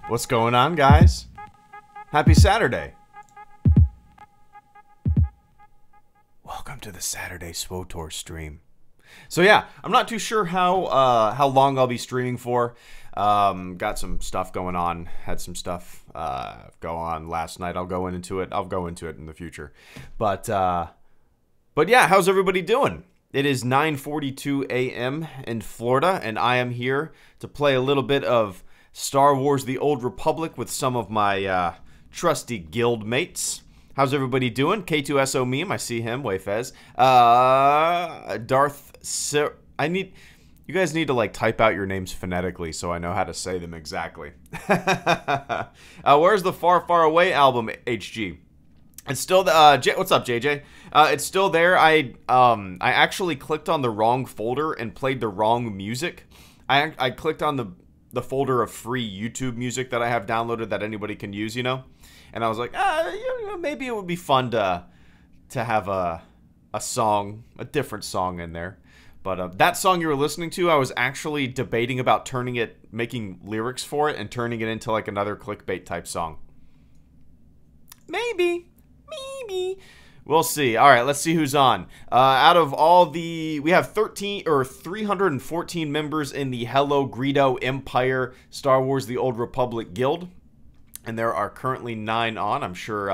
What's going on, guys? Happy Saturday. Welcome to the Saturday SWTOR stream. So yeah, I'm not too sure how long I'll be streaming for. Got some stuff going on. Had some stuff go on last night. I'll go into it. I'll go into it in the future. But yeah, how's everybody doing? It is 9:42 a.m. in Florida, and I am here to play a little bit of Star Wars: The Old Republic with some of my trusty guild mates. How's everybody doing? K2SO meme, I see him. Wayfez. You guys need to like type out your names phonetically so I know how to say them exactly. Where's the Far Far Away album, HG? It's still the what's up, JJ? It's still there. I actually clicked on the wrong folder and played the wrong music. I clicked on the folder of free YouTube music that I have downloaded that anybody can use, you know. And I was like, maybe it would be fun to have a song, a different song in there. But that song you were listening to, I was actually debating about making lyrics for it and turning it into like another clickbait type song. Maybe. We'll see. All right, let's see who's on. Out of all we have 314 members in the HelloGreedo Empire Star Wars: The Old Republic Guild. And there are currently 9 on. I'm sure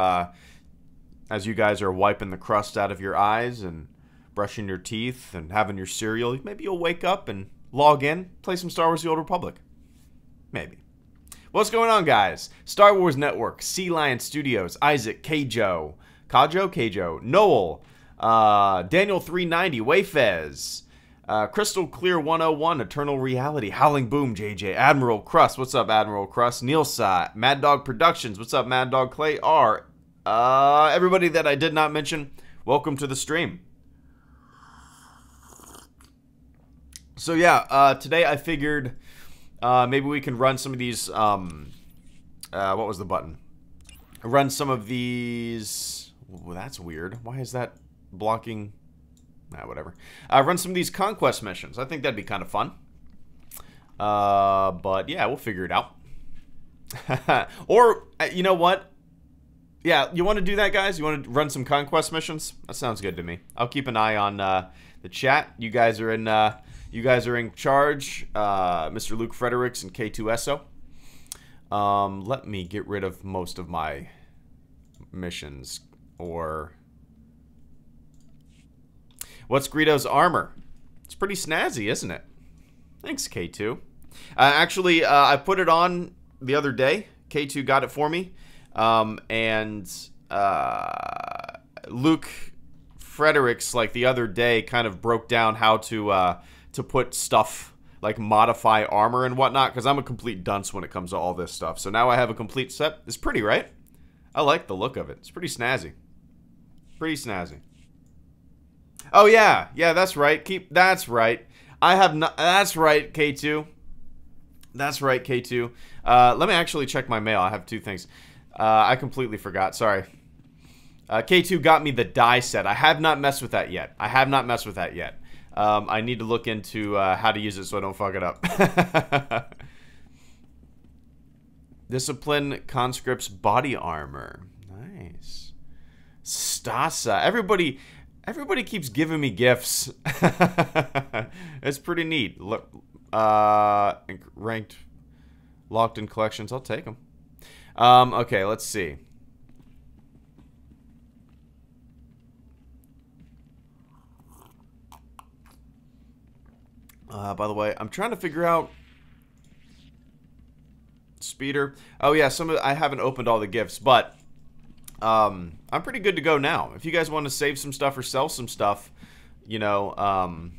as you guys are wiping the crust out of your eyes and brushing your teeth and having your cereal, maybe you'll wake up and log in, play some Star Wars: The Old Republic. Maybe. What's going on, guys? Star Wars Network, Sea Lion Studios, Isaac, Kajo, Noel, Daniel 390, Wayfez, Crystal Clear 101, Eternal Reality, Howling Boom, JJ, Admiral Crust, what's up, Admiral Crust, Neil Sa, Mad Dog Productions, what's up, Mad Dog Clay R, everybody that I did not mention, welcome to the stream. So yeah, today I figured maybe we can run some of these, what was the button? Run some of these, well, that's weird, why is that blocking? Whatever. Run some of these conquest missions. I think that'd be kind of fun. But yeah, we'll figure it out. Or, you know what? Yeah, you want to do that, guys? You want to run some conquest missions? That sounds good to me. I'll keep an eye on the chat. You guys are in charge. Mr. Luke Fredericks and K2SO. Let me get rid of most of my missions. Or what's Greedo's armor? It's pretty snazzy, isn't it? Thanks, K2. Actually, I put it on the other day. K2 got it for me. And Luke Fredericks, like the other day, kind of broke down how to put stuff, like modify armor and whatnot, because I'm a complete dunce when it comes to all this stuff. So now I have a complete set. It's pretty, right? I like the look of it. It's pretty snazzy. Pretty snazzy. Oh yeah, that's right. That's right. I have not. That's right, K2. That's right, K2. Let me actually check my mail. I have 2 things. I completely forgot. Sorry. K2 got me the die set. I have not messed with that yet. I need to look into how to use it so I don't fuck it up. Discipline conscript's body armor. Nice. Stasa. Everybody keeps giving me gifts. It's pretty neat. Look, ranked, locked in collections. I'll take them. Okay, let's see. By the way, I'm trying to figure out speeder. Oh yeah, I haven't opened all the gifts, but I'm pretty good to go now. If you guys want to save some stuff or sell some stuff, you know,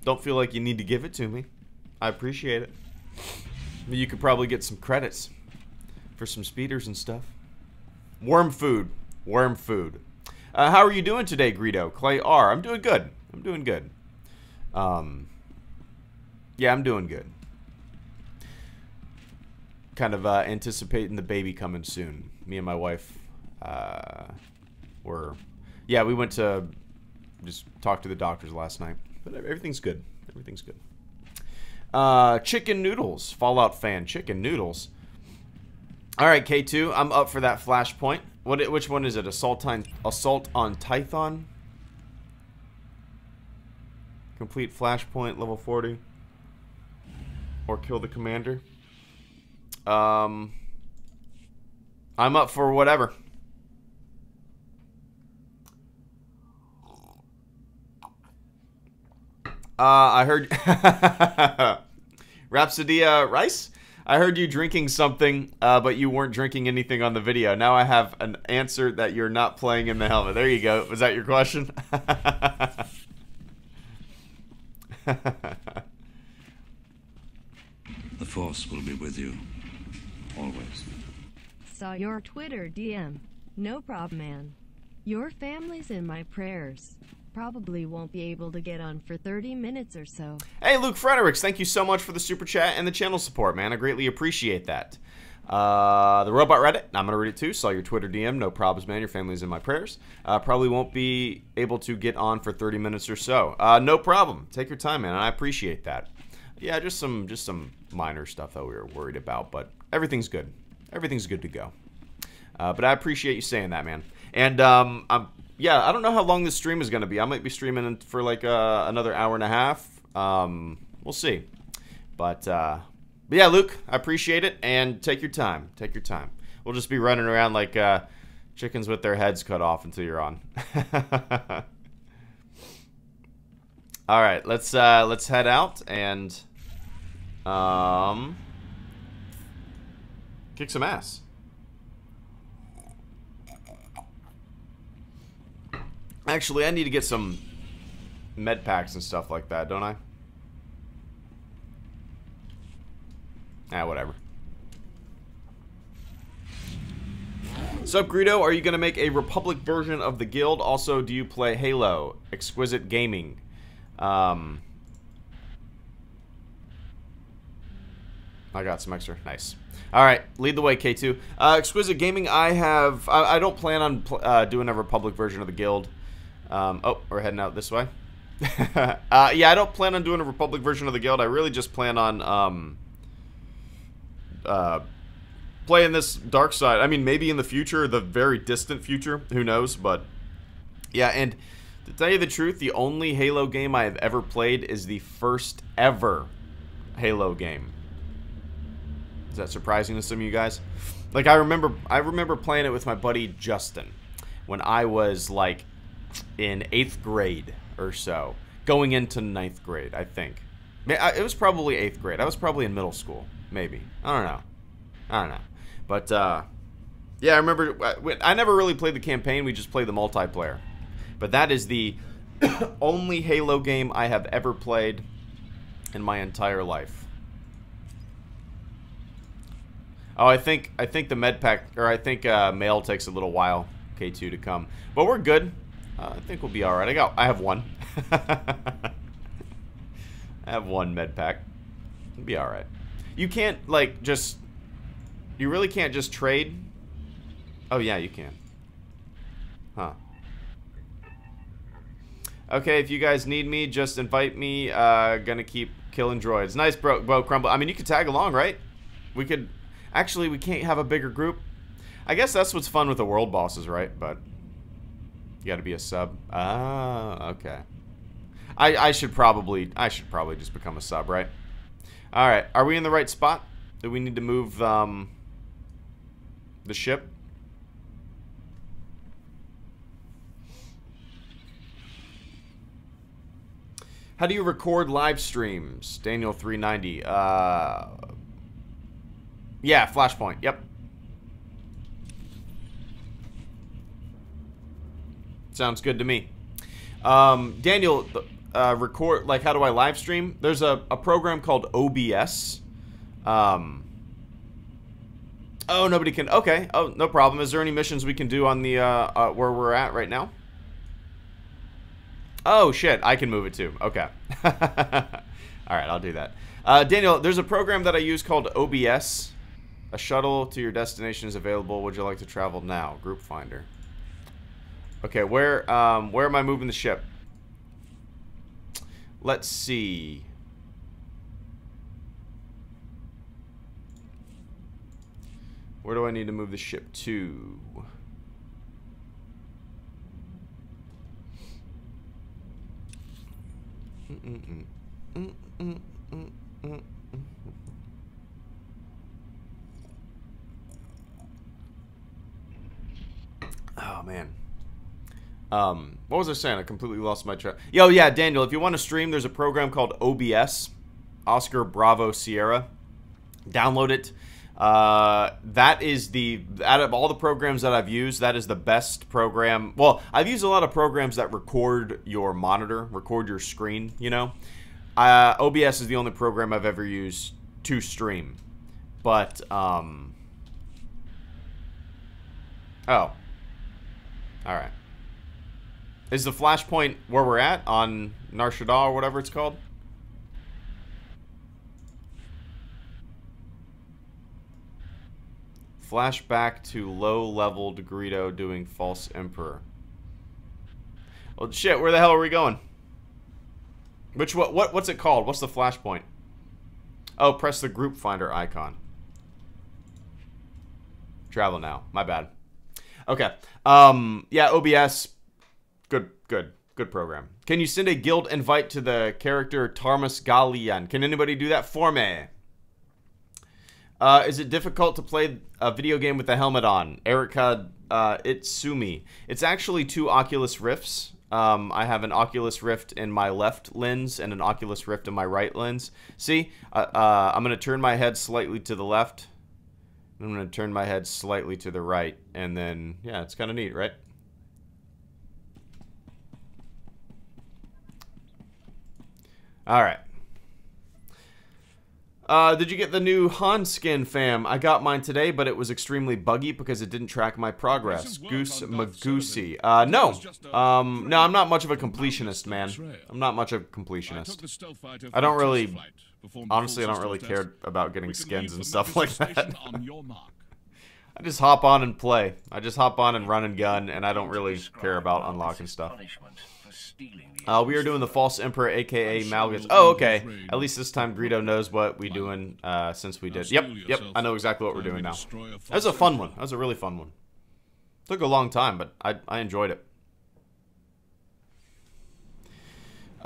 don't feel like you need to give it to me. I appreciate it. You could probably get some credits for some speeders and stuff. Worm food. How are you doing today, Greedo? Clay R. I'm doing good. Yeah, I'm doing good. Kind of anticipating the baby coming soon. Me and my wife we went to just talk to the doctors last night. But everything's good. Chicken noodles. Fallout fan. Chicken noodles. All right, K2, I'm up for that flashpoint. Which one is it? Assault on Tython? Complete flashpoint level 40. Or kill the commander. I'm up for whatever. I heard Rhapsodia Rice? I heard you drinking something, but you weren't drinking anything on the video. Now I have an answer that you're not playing in the helmet. There you go. Was that your question? The Force will be with you. Always. Saw your Twitter DM. No problem, man. Your family's in my prayers. Probably won't be able to get on for 30 minutes or so. Hey, Luke Fredericks, thank you so much for the super chat and the channel support, man. I greatly appreciate that. The Robot Reddit, I'm going to read it too. Saw your Twitter DM. No problems, man. Your family's in my prayers. Probably won't be able to get on for 30 minutes or so. No problem. Take your time, man. I appreciate that. Yeah, just some minor stuff that we were worried about, but everything's good. Everything's good to go. But I appreciate you saying that, man. And yeah, I don't know how long this stream is going to be. I might be streaming for like another hour and a half. We'll see. But yeah, Luke, I appreciate it. And take your time. Take your time. We'll just be running around like chickens with their heads cut off until you're on. All right, let's head out and kick some ass. Actually, I need to get some med packs and stuff like that, don't I? Ah, whatever. Sup, Greedo? Are you going to make a Republic version of the guild? Also, do you play Halo? Exquisite Gaming. I got some extra. Nice. Alright, lead the way, K2. Exquisite Gaming, I don't plan on doing a Republic version of the guild. Oh, we're heading out this way. Yeah, I don't plan on doing a Republic version of the guild. I really just plan on playing this dark side. I mean, maybe in the future, the very distant future. Who knows? But yeah, and to tell you the truth, the only Halo game I have ever played is the first ever Halo game. Is that surprising to some of you guys? Like, I remember playing it with my buddy Justin when I was like in 8th grade or so, going into 9th grade, I think. It was probably 8th grade. I was probably in middle school, maybe. I don't know. But yeah, I remember I never really played the campaign. We just played the multiplayer. But that is the only Halo game I have ever played in my entire life. Oh, I think the med pack, or I think mail takes a little while, K2, to come. But we're good. I think we'll be all right. I have one. I have one med pack. We'll be all right. You can't like just. You really can't just trade. Oh yeah, you can. Huh. Okay, if you guys need me, just invite me. Gonna keep killing droids. Nice, bro, Crumble. I mean, you could tag along, right? We could. Actually, we can't have a bigger group. I guess that's what's fun with the world bosses, right? But you got to be a sub. Ah, okay. I should probably just become a sub, right? All right. Are we in the right spot? Do we need to move the ship? How do you record live streams? Daniel 390. Yeah, Flashpoint. Yep. Sounds good to me. Daniel, record, like, how do I live stream? There's a program called OBS. Oh, nobody can. Okay. Oh, no problem. Is there any missions we can do on the where we're at right now? Oh shit, I can move it too. Okay. All right, I'll do that. Daniel, there's a program that I use called OBS. A shuttle to your destination is available. Would you like to travel now? Group finder. Okay, where am I moving the ship? Let's see. Where do I need to move the ship to? Oh, man. What was I saying? I completely lost my track. Yo, yeah, Daniel, if you want to stream, there's a program called OBS. Oscar Bravo Sierra. Download it. That is out of all the programs that I've used, that is the best program. Well, I've used a lot of programs that record your monitor, record your screen, you know. OBS is the only program I've ever used to stream. But, oh. Alright. Is the flashpoint where we're at on SWTOR or whatever it's called? Flashback to low-leveled Greedo doing false emperor. Well, shit, where the hell are we going? What's it called? What's the flashpoint? Oh, press the group finder icon. Travel now. My bad. Okay. Yeah, OBS. Good program. Can you send a guild invite to the character Tarmus Gallian? Can anybody do that for me? Is it difficult to play a video game with the helmet on? Erica Itsumi. It's actually 2 Oculus Rifts. I have an Oculus Rift in my left lens and an Oculus Rift in my right lens. See? I'm going to turn my head slightly to the left. I'm going to turn my head slightly to the right. And then, yeah, it's kind of neat, right? Alright. Did you get the new Han skin, fam? I got mine today, but it was extremely buggy because it didn't track my progress. Goose Magoosie. No. No, I'm not much of a completionist, man. I'm not much of a completionist. I don't really... Honestly, I don't really care about getting skins and stuff like that. I just hop on and play. I just hop on and run and gun, and I don't really care about unlocking stuff. We are doing the False Emperor, aka Malgus. Oh, okay. At least this time Greedo knows what we doing since we did. Yep. I know exactly what we're doing now. That was a fun one. That was a really fun one. Took a long time, but I enjoyed it.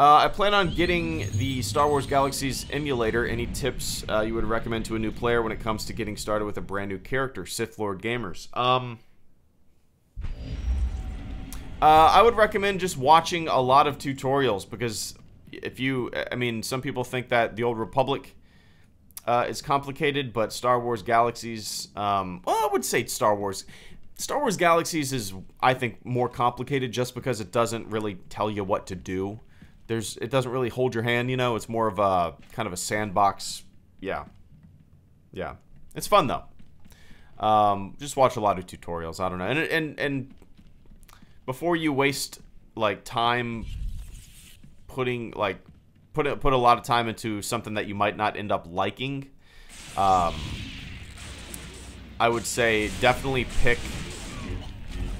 I plan on getting the Star Wars Galaxies emulator. Any tips you would recommend to a new player when it comes to getting started with a brand new character? Sith Lord gamers. I would recommend just watching a lot of tutorials, because if you, I mean, some people think that the Old Republic is complicated, but Star Wars Galaxies, well, I would say Star Wars Galaxies is, I think, more complicated just because it doesn't really tell you what to do. It doesn't really hold your hand, you know. It's more of a kind of a sandbox. Yeah. It's fun though. Just watch a lot of tutorials. I don't know, and before you waste like time putting put a lot of time into something that you might not end up liking, I would say definitely pick,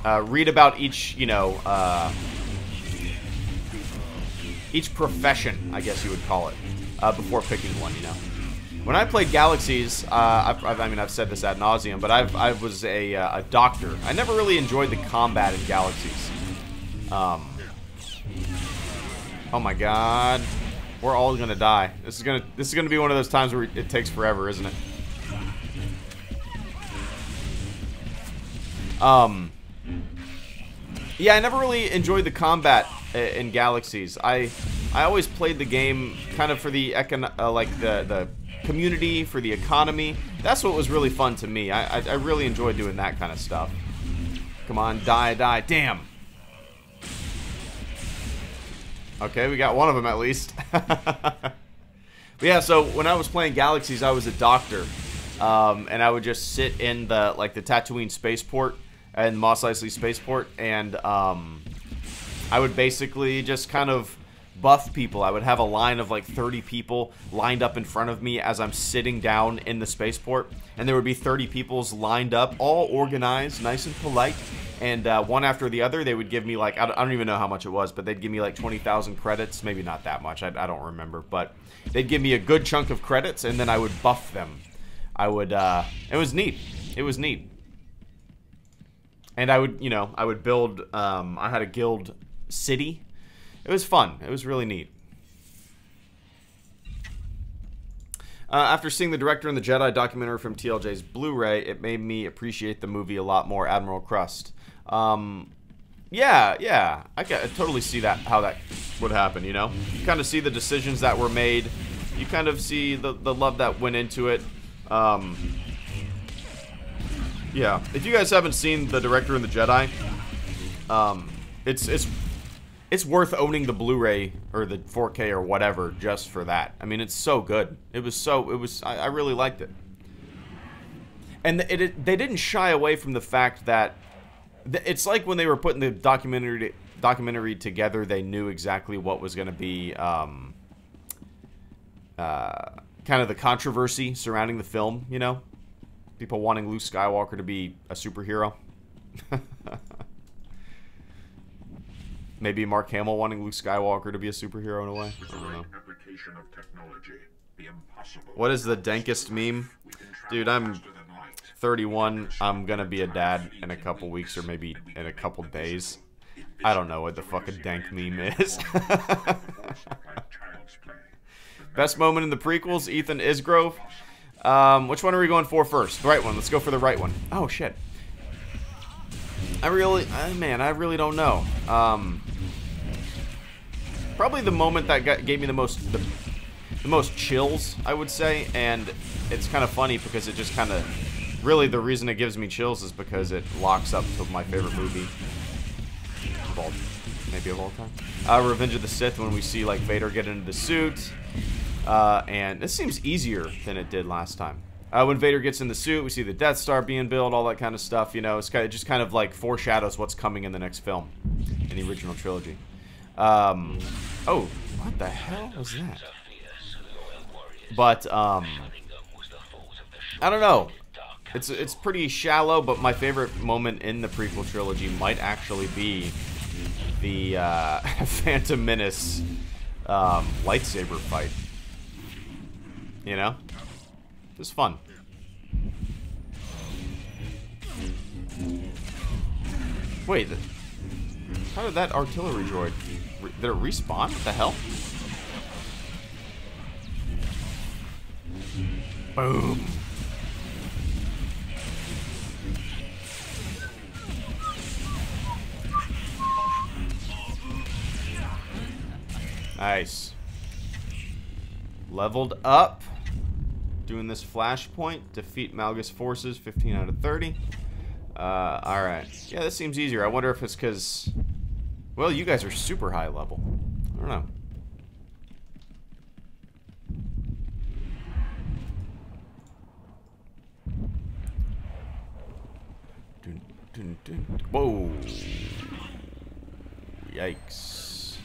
read about each, you know, each profession, I guess you would call it, before picking one, you know. When I played Galaxies, I mean, I've said this ad nauseum, but I was a doctor. I never really enjoyed the combat in Galaxies. Oh my god, we're all gonna die. This is gonna be one of those times where it takes forever, isn't it? Yeah, I never really enjoyed the combat in Galaxies. I always played the game kind of for the the community, for the economy. That's what was really fun to me. I really enjoyed doing that kind of stuff. Come on, die. Damn. Okay, we got one of them at least. But yeah, so when I was playing Galaxies, I was a doctor. And I would just sit in the Tatooine spaceport and Mos Eisley spaceport, and I would basically just kind of buff people. I would have a line of like 30 people lined up in front of me as I'm sitting down in the spaceport, and there would be 30 people's lined up, all organized, nice and polite, and one after the other, they would give me like, I don't even know how much it was, but they'd give me like 20,000 credits, maybe not that much, I don't remember, but they'd give me a good chunk of credits, and then I would buff them. I would, it was neat. It was neat. And I would, you know, I would build, I had a guild city. It was fun. It was really neat. After seeing the Director and the Jedi documentary from TLJ's Blu-ray, it made me appreciate the movie a lot more, Admiral Crust. Yeah, I totally see that, how that would happen, you know? You kind of see the decisions that were made. You kind of see the love that went into it. Yeah, if you guys haven't seen the Director and the Jedi, it's worth owning the Blu-ray or the 4K or whatever just for that. I mean, it's so good. I really liked it. And they didn't shy away from the fact that it's like when they were putting the documentary together, they knew exactly what was going to be kind of the controversy surrounding the film, you know? People wanting Luke Skywalker to be a superhero. Maybe Mark Hamill wanting Luke Skywalker to be a superhero in a way. I don't know. What is the dankest meme? Dude, I'm 31. I'm gonna be a dad in a couple weeks or maybe in a couple days. I don't know what the fucking dank meme is. Best moment in the prequels, Ethan Isgrove. Which one are we going for first? The right one. Let's go for the right one. Oh, shit. I really don't know. Probably the moment that gave me the most chills, I would say, and it's kind of funny because it just kind of, really the reason it gives me chills is because it locks up to my favorite movie maybe of all time. Revenge of the Sith, when we see like Vader get into the suit, and this seems easier than it did last time. When Vader gets in the suit, we see the Death Star being built, all that kind of stuff. You know, it just kind of like foreshadows what's coming in the next film, in the original trilogy. Oh, what the hell was that? But I don't know. It's pretty shallow, but my favorite moment in the prequel trilogy might actually be the Phantom Menace lightsaber fight. You know? It's fun. Wait, how did that artillery droid... Did it respawn? What the hell? Boom. Nice. Leveled up. Doing this flashpoint. Defeat Malgus forces. 15 out of 30. Alright. Yeah, this seems easier. I wonder if it's because... Well, you guys are super high level. I don't know. Dun, dun, dun. Whoa. Yikes.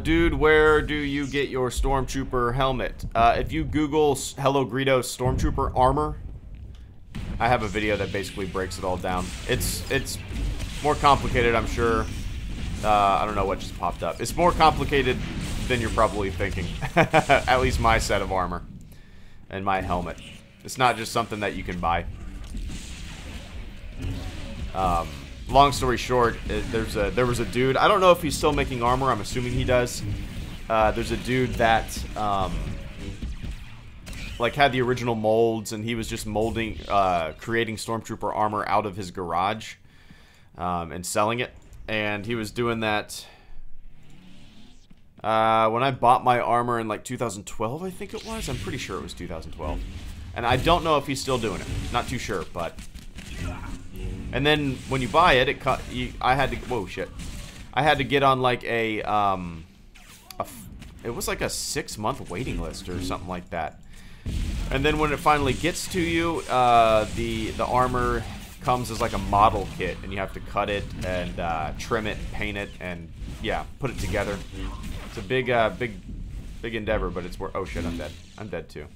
Dude, where do you get your Stormtrooper helmet? If you Google HelloGreedo Stormtrooper armor, I have a video that basically breaks it all down. It's more complicated, I'm sure. I don't know what just popped up. It's more complicated than you're probably thinking. At least my set of armor and my helmet. It's not just something that you can buy. Long story short, there was a dude. I don't know if he's still making armor. I'm assuming he does. There's a dude that like had the original molds, and he was just molding, creating Stormtrooper armor out of his garage, and selling it. And he was doing that when I bought my armor in like 2012, I think it was. I'm pretty sure it was 2012. And I don't know if he's still doing it. Not too sure, but... And then when you buy it, I had to... Whoa, shit. I had to get on like it was like a 6-month waiting list or something like that. And then when it finally gets to you, the armor comes as like a model kit, and you have to cut it and trim it, paint it, and yeah, put it together. It's a big endeavor, but it's worth... Oh shit, I'm dead. I'm dead too.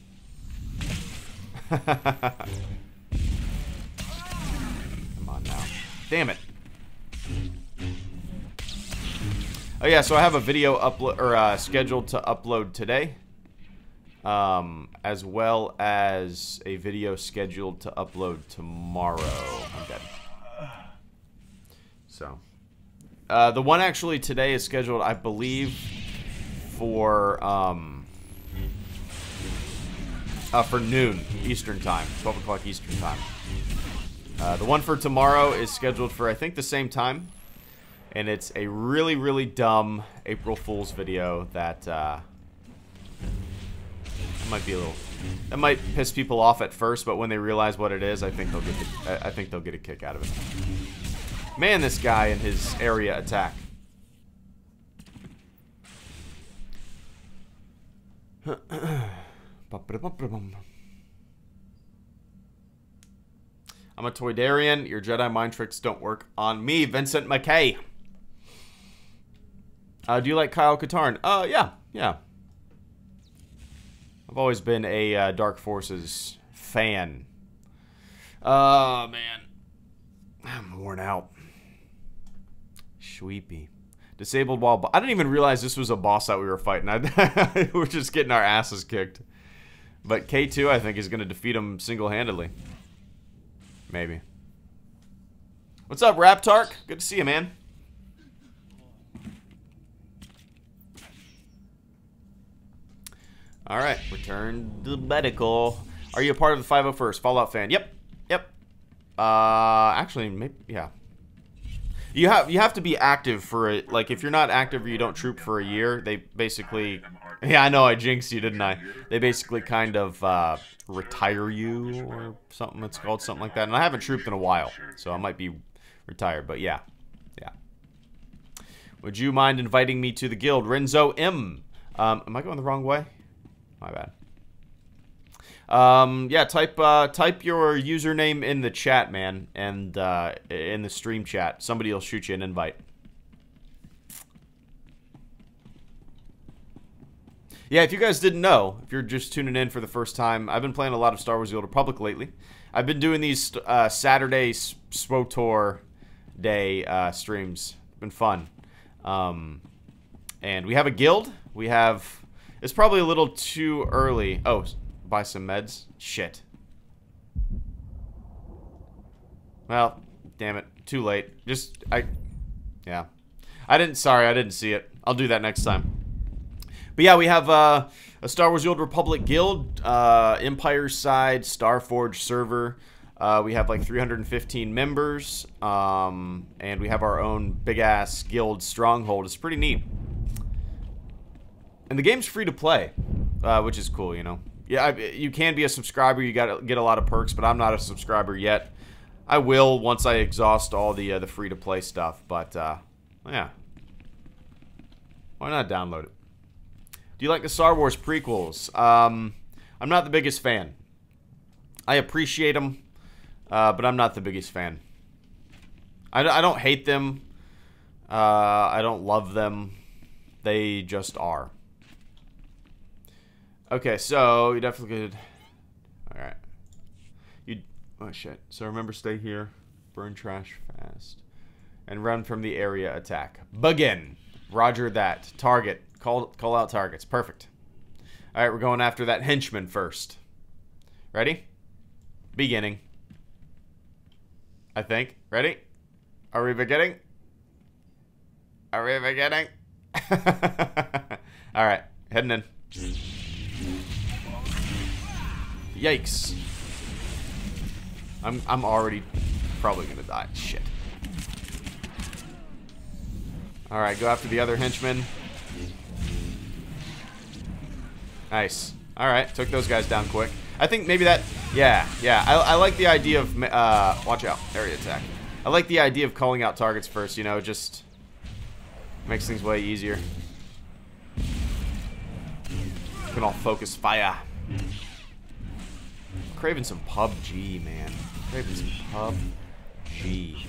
Damn it. Oh yeah, so I have a video upload or scheduled to upload today, as well as a video scheduled to upload tomorrow. I'm dead. So, the one actually today is scheduled, I believe, for noon Eastern time, 12 o'clock Eastern time. The one for tomorrow is scheduled for, I think, the same time. And it's a really, really dumb April Fool's video that might be a little. That might piss people off at first, but when they realize what it is, I think they'll get a kick out of it. Man, this guy and his area attack. I'm a Toydarian. Your Jedi mind tricks don't work on me, Vincent McKay. Do you like Kyle Katarn? Yeah. I've always been a Dark Forces fan. Oh, man. I'm worn out. Sweepy. Disabled while... I didn't even realize this was a boss that we were fighting. We're just getting our asses kicked. But K2, I think, is going to defeat him single-handedly. Maybe. What's up, Raptark? Good to see you, man. Alright, return to medical. Are you a part of the 501st? Fallout fan? Yep. Actually, maybe, yeah. You have to be active for it. Like, if you're not active or you don't troop for a year, they basically... Yeah, I know, I jinxed you, didn't I? They basically kind of retire you or something. It's called something like that. And I haven't trooped in a while, so I might be retired. But yeah. Would you mind inviting me to the guild? Renzo M. Am I going the wrong way? My bad. Yeah, type your username in the chat, man, and in the stream chat. Somebody will shoot you an invite. Yeah, if you guys didn't know, if you're just tuning in for the first time, I've been playing a lot of Star Wars: The Old Republic lately. I've been doing these Saturday SWTOR day streams. Been fun. And we have a guild. We have... It's probably a little too early. Oh, buy some meds? Shit. Well, damn it. Too late. Yeah. I didn't see it. I'll do that next time. But yeah, we have a Star Wars: The Old Republic guild, Empire side, Starforge server. We have like 315 members, and we have our own big-ass guild stronghold. It's pretty neat. And the game's free to play, which is cool, you know. Yeah, you can be a subscriber. You gotta get a lot of perks, but I'm not a subscriber yet. I will once I exhaust all the free to play stuff. But yeah, why not download it? Do you like the Star Wars prequels? I'm not the biggest fan. I appreciate them, but I'm not the biggest fan. I don't hate them. I don't love them. They just are. Okay, so you definitely could. All right. Oh shit. So remember, stay here, burn trash fast, and run from the area attack. Begin. Roger that. Target. Call out targets. Perfect. All right, we're going after that henchman first. Ready? Beginning. I think. Ready? Are we beginning? Are we beginning? All right, heading in. Yikes. I'm already probably gonna die. Shit. Alright, go after the other henchman. Nice. Alright, took those guys down quick. I think maybe that... Yeah. I like the idea of... watch out. Area attack. I like the idea of calling out targets first, you know, just... makes things way easier. We can all focus fire. Craving some PUBG, man. Craving some PUBG.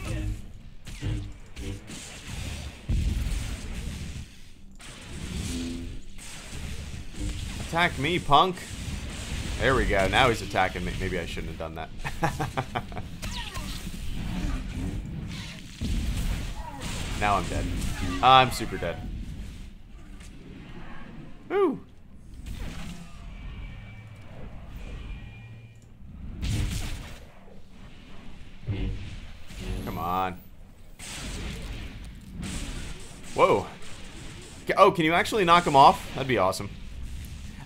Attack me, punk. There we go. Now he's attacking me. Maybe I shouldn't have done that. Now I'm dead. I'm super dead. Woo! Come on. Whoa. Oh, can you actually knock him off? That'd be awesome.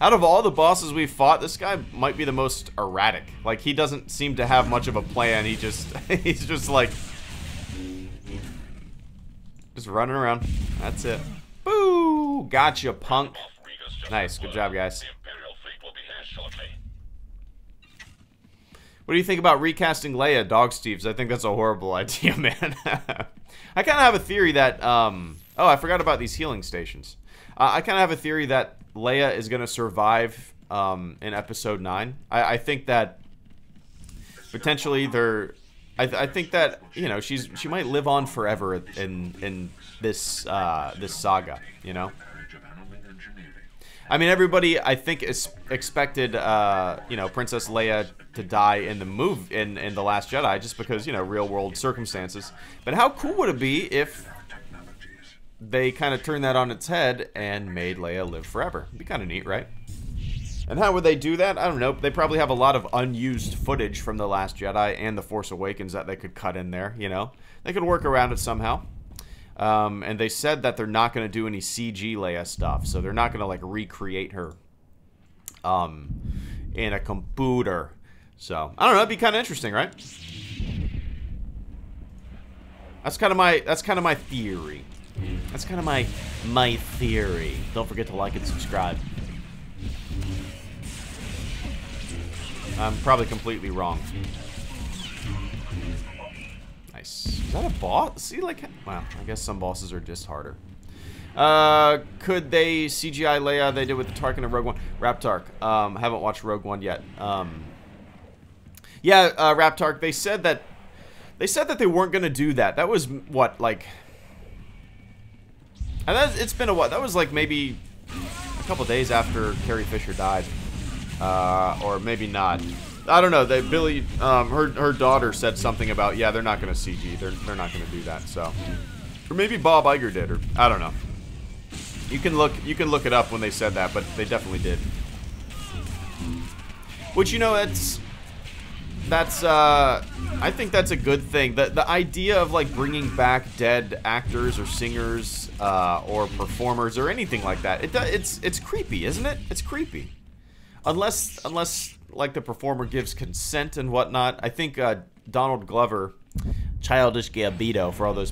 Out of all the bosses we've fought, this guy might be the most erratic. Like, he doesn't seem to have much of a plan. He just, he's just like... just running around. That's it. Boo! Gotcha, punk. Nice. Good job, guys. What do you think about recasting Leia, Dog Steves? I think that's a horrible idea, man. I kind of have a theory that... oh, I forgot about these healing stations. I kind of have a theory that Leia is going to survive in Episode 9. I think that potentially they're... I think that, you know, she might live on forever in this this saga, you know? I mean, everybody, I think, expected, you know, Princess Leia to die in the in The Last Jedi, just because, you know, real-world circumstances. But how cool would it be if they kind of turned that on its head and made Leia live forever? It'd be kind of neat, right? And how would they do that? I don't know. They probably have a lot of unused footage from The Last Jedi and The Force Awakens that they could cut in there, you know? They could work around it somehow. And they said that they're not going to do any CG Leia stuff, so they're not going to, like, recreate her in a computer. So, I don't know, it'd be kind of interesting, right? That's kind of my theory. That's kind of my theory. Don't forget to like and subscribe. I'm probably completely wrong. Nice. Is that a boss? See, like, wow, I guess some bosses are just harder. Could they CGI Leia? They did with the Tarkin and Rogue One. Raptark. Haven't watched Rogue One yet. Yeah, Raptark. They said that they weren't gonna do that. That was what, like, and it's been a while. That was like maybe a couple days after Carrie Fisher died, or maybe not. I don't know. Billy, her daughter said something about, yeah, they're not gonna CG. They're not gonna do that. So, or maybe Bob Iger did, or I don't know. You can look it up when they said that, but they definitely did. Which, you know, that's I think that's a good thing. The idea of, like, bringing back dead actors or singers or performers or anything like that, it's creepy, isn't it? It's creepy. Unless like the performer gives consent and whatnot. I think Donald Glover, Childish Gambino, for all those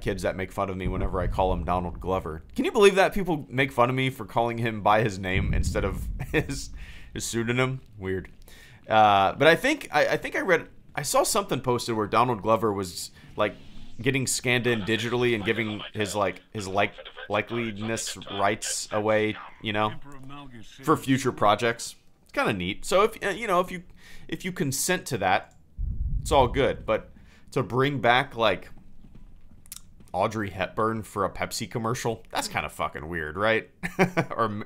kids that make fun of me whenever I call him Donald Glover. Can you believe that people make fun of me for calling him by his name instead of his pseudonym? Weird. But I think I saw something posted where Donald Glover was, like, getting scanned in digitally and giving his likeliness rights away, you know, for future projects. It's kind of neat. So if you know, if you consent to that, it's all good. But to bring back, like, Audrey Hepburn for a Pepsi commercial, that's kind of fucking weird, right? Or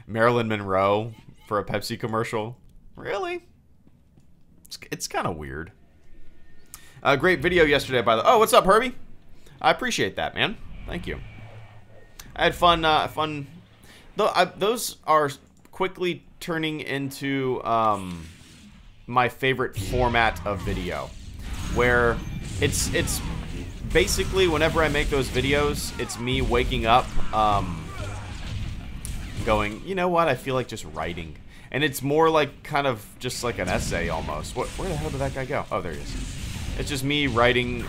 Marilyn Monroe for a Pepsi commercial, really? It's kind of weird. Great video yesterday, by the... Oh, what's up, Herbie? I appreciate that, man. Thank you. I had fun. Those are quickly turning into my favorite format of video, where it's basically, whenever I make those videos, it's me waking up, going, you know what? I feel like just writing. And it's more like kind of just like an essay almost. Where the hell did that guy go? Oh, there he is. It's just me writing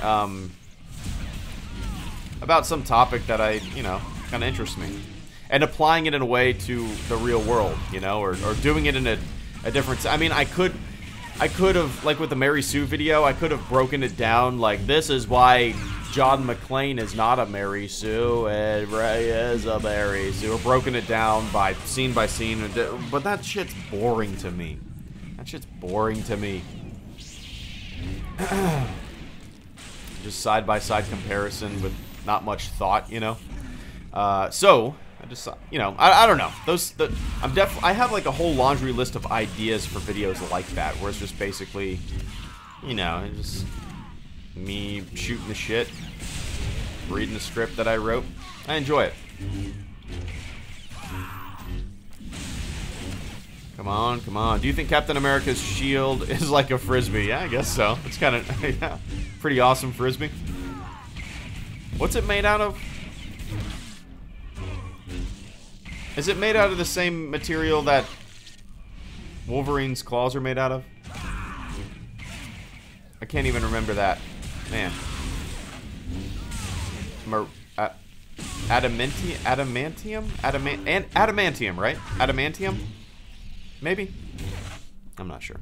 about some topic that you know, kind of interests me. And applying it in a way to the real world, you know, or doing it in a different... I mean, I could have, like with the Mary Sue video, I could have broken it down like, this is why John McClane is not a Mary Sue and Ray is a Mary Sue. Or broken it down by scene, but that shit's boring to me. That shit's boring to me. Just side-by-side comparison with not much thought, you know. So I just, you know, I don't know. I have like a whole laundry list of ideas for videos like that, where it's just basically, you know, just me shooting the shit. reading the script that I wrote. I enjoy it. Come on, come on. Do you think Captain America's shield is like a frisbee? Yeah, I guess so. It's kind of, yeah, pretty awesome frisbee. What's it made out of? Is it made out of the same material that Wolverine's claws are made out of? I can't even remember that. Man. Adamantium? Adamantium, right? Adamantium? Maybe? I'm not sure.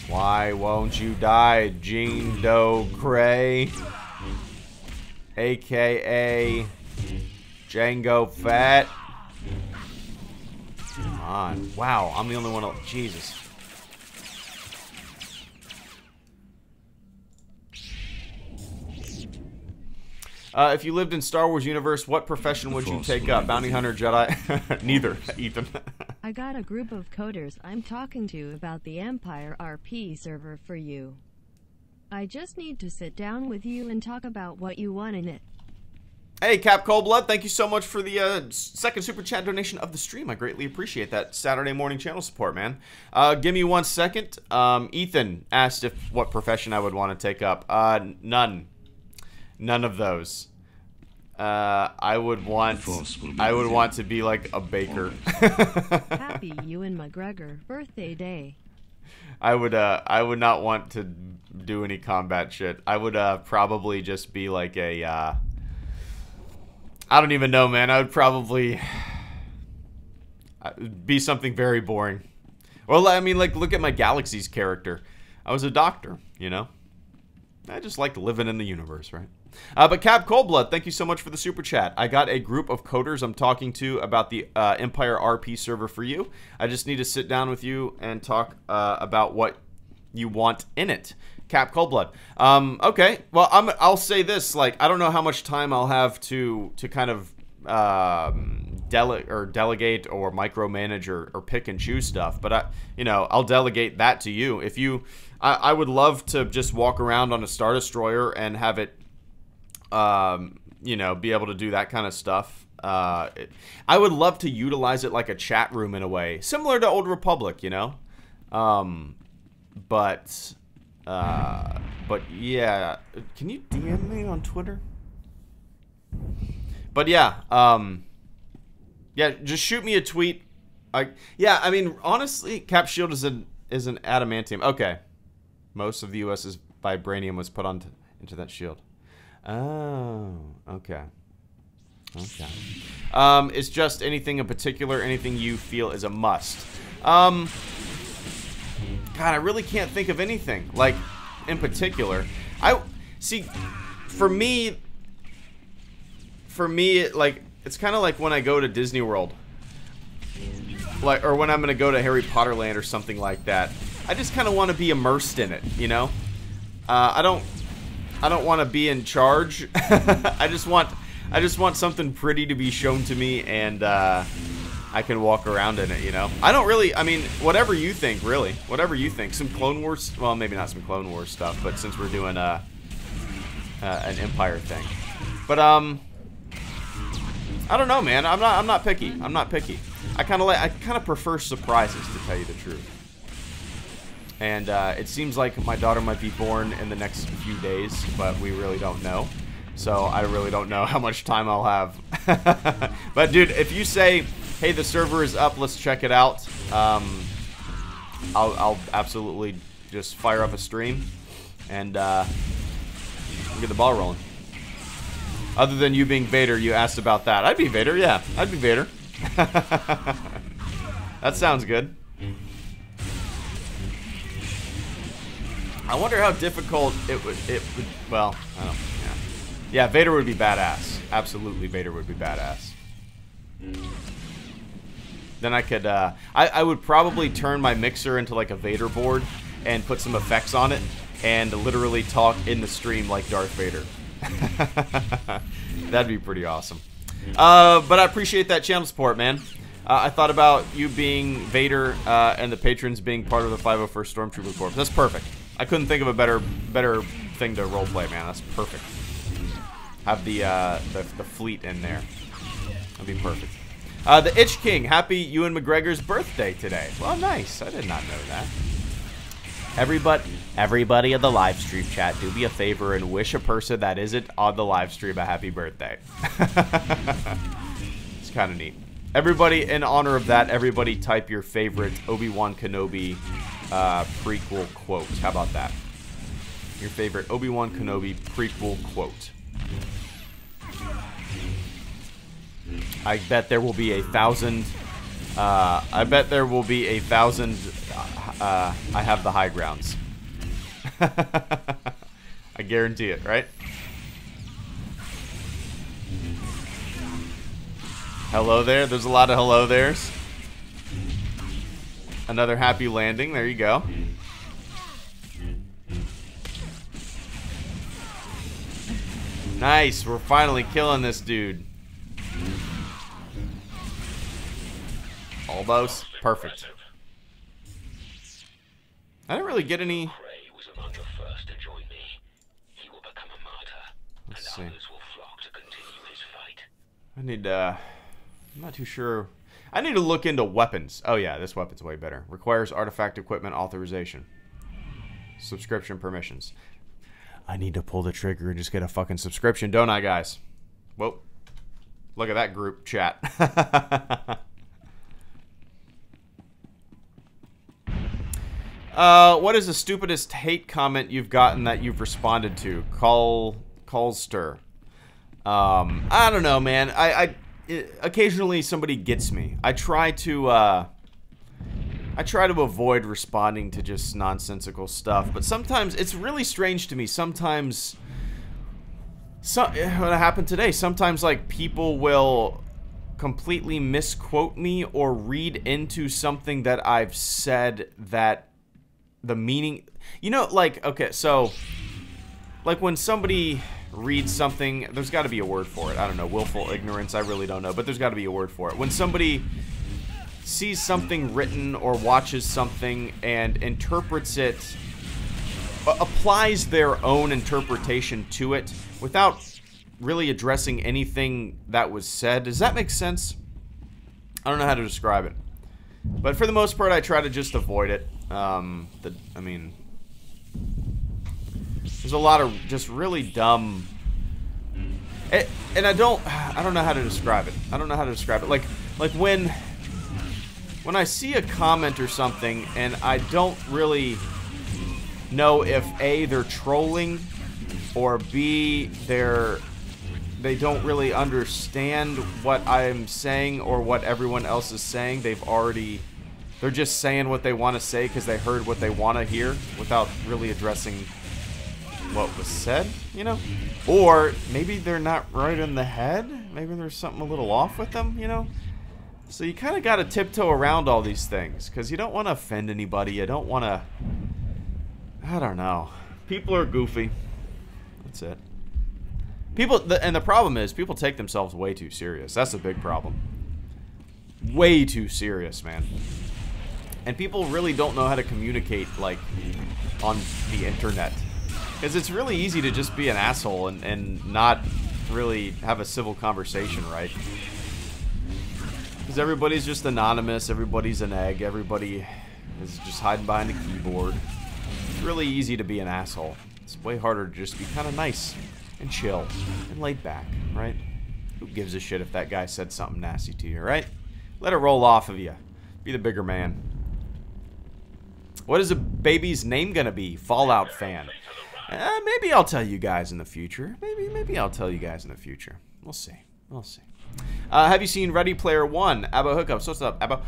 Why won't you die, Jean Doe Cray? AKA Django Fett. Come on. Wow, I'm the only one. Jesus. If you lived in Star Wars universe, what profession would you take up? Bounty hunter, Jedi? Neither, Ethan. I got a group of coders I'm talking to about the Empire RP server for you. I just need to sit down with you and talk about what you want in it. Hey, Cap Coldblood, thank you so much for the second super chat donation of the stream. I greatly appreciate that Saturday morning channel support, man. Give me 1 second. Ethan asked what profession I would want to take up. None. None of those. I would want to be like a baker. Happy Ewan McGregor birthday day. I would not want to do any combat shit. I would probably just be like a I don't even know, man. I would probably be something very boring. Well, I mean, like, look at my Galaxies character. I was a doctor, you know? I just liked living in the universe, right? But Cap Coldblood, thank you so much for the super chat. I got a group of coders I'm talking to about the Empire RP server for you. I just need to sit down with you and talk about what you want in it. Cap Coldblood. Okay, well, I'll say this. Like, I don't know how much time I'll have to kind of delegate or micromanage or pick and choose stuff. But I'll delegate that to you. If you, I would love to just walk around on a Star Destroyer and have it, be able to do that kind of stuff. I would love to utilize it like a chat room in a way, similar to Old Republic, you know. But yeah, can you DM me on Twitter? But yeah, yeah, just shoot me a tweet. I mean, honestly, Cap Shield is an adamantium. Okay, most of the U.S.'s vibranium was put into that shield. Oh, okay. Okay. It's just anything in particular, anything you feel is a must. God, I really can't think of anything, like, in particular. For me, like, it's kind of like when I go to Disney World. Like, or when I'm going to go to Harry Potter Land or something like that. I just kind of want to be immersed in it, you know? I don't want to be in charge. I just want something pretty to be shown to me, and I can walk around in it, you know? I mean, whatever you think, really. Whatever you think. Some Clone Wars, well, maybe not some Clone Wars stuff, but since we're doing an Empire thing. But, I don't know, man. I'm not picky. I'm not picky. I kind of prefer surprises, to tell you the truth. And it seems like my daughter might be born in the next few days, but we really don't know. So I really don't know how much time I'll have. But dude, if you say, hey, the server is up, let's check it out, I'll absolutely just fire up a stream and get the ball rolling. Other than you being Vader, you asked about that. I'd be Vader, yeah. I'd be Vader. That sounds good. I wonder how difficult it would, well, I don't know. Yeah, Vader would be badass. Absolutely, Vader would be badass. Then I could, I would probably turn my mixer into like a Vader board and put some effects on it and literally talk in the stream like Darth Vader. That'd be pretty awesome. But I appreciate that channel support, man. I thought about you being Vader and the patrons being part of the 501st Stormtrooper Corps. That's perfect. I couldn't think of a better thing to roleplay, man. That's perfect. Have the fleet in there. That'd be perfect. The Itch King, happy Ewan McGregor's birthday today. Well, nice. I did not know that. Everybody in the live stream chat, do me a favor and wish a person that isn't on the live stream a happy birthday. It's kind of neat. Everybody, in honor of that, everybody type your favorite Obi-Wan Kenobi prequel quote. How about that? Your favorite Obi-Wan Kenobi prequel quote. I bet there will be 1,000. I bet there will be 1,000. I have the high grounds. I guarantee it, right? Hello there. There's a lot of hello there's. Another happy landing. There you go. Nice. We're finally killing this dude. Almost. Perfect. I didn't really get any... Let's see. I need, I'm not too sure. I need to look into weapons. Oh yeah, this weapon's way better. Requires artifact equipment authorization. Subscription permissions. I need to pull the trigger and just get a fucking subscription, don't I, guys? Whoa. Look at that group chat. What is the stupidest hate comment you've gotten that you've responded to? Callster. I don't know, man. Occasionally somebody gets me. I try to avoid responding to just nonsensical stuff, but sometimes it's really strange to me. Sometimes, what happened today? Sometimes, like, people will completely misquote me or read into something that I've said that the meaning, you know, like, okay, so, like, when somebody reads something, there's got to be a word for it. I don't know, willful ignorance, I really don't know, but there's got to be a word for it. When somebody sees something written or watches something and interprets it, applies their own interpretation to it without really addressing anything that was said. Does that make sense? I don't know how to describe it. But for the most part, I try to just avoid it. I mean, there's a lot of just really dumb... And I don't know how to describe it. I don't know how to describe it. Like when I see a comment or something and I don't really know if A, they're trolling, or B, they don't really understand what I'm saying or what everyone else is saying. They're just saying what they want to say because they heard what they want to hear without really addressing what was said, you know? Or maybe they're not right in the head. Maybe there's something a little off with them, you know? So you kind of got to tiptoe around all these things because you don't want to offend anybody. You don't want to... I don't know. People are goofy. That's it. And the problem is, people take themselves way too serious. That's a big problem. Way too serious, man. And people really don't know how to communicate, like, on the internet. Because it's really easy to just be an asshole and not really have a civil conversation, right? Because everybody's just anonymous, everybody's an egg, everybody is just hiding behind a keyboard. It's really easy to be an asshole. It's way harder to just be kind of nice and chill and laid back, right? Who gives a shit if that guy said something nasty to you, right? Let it roll off of you. Be the bigger man. What is a baby's name gonna be? Fallout fan. Maybe I'll tell you guys in the future. Maybe I'll tell you guys in the future. We'll see. We'll see. Have you seen Ready Player One? Abbo Hookups. What's up, Abbo?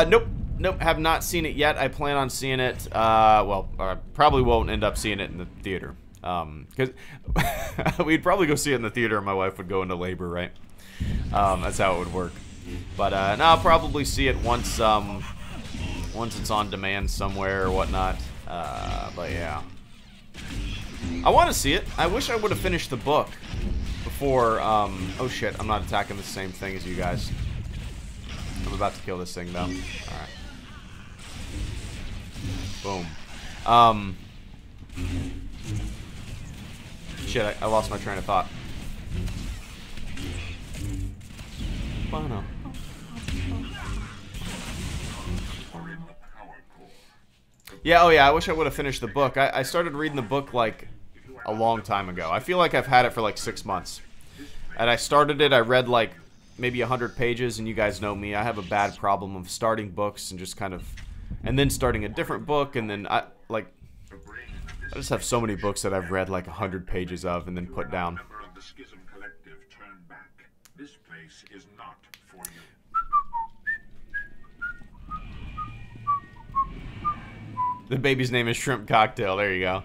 Nope. Have not seen it yet. I plan on seeing it. Well, I probably won't end up seeing it in the theater. Because we'd probably go see it in the theater and my wife would go into labor, right? That's how it would work. But no, I'll probably see it once it's on demand somewhere or whatnot. But yeah. I want to see it. I wish I would have finished the book before, oh shit, I'm not attacking the same thing as you guys. I'm about to kill this thing, though. Alright. Boom. Shit, I lost my train of thought. Bono. Yeah, oh yeah, I wish I would have finished the book. I started reading the book, like, a long time ago. I feel like I've had it for, like, 6 months. And I started it, I read, like, maybe 100 pages, and you guys know me. I have a bad problem of starting books and just kind of... And then starting a different book, and then, I just have so many books that I've read, like, 100 pages of and then put down. This place is not for you. The baby's name is Shrimp Cocktail. There you go.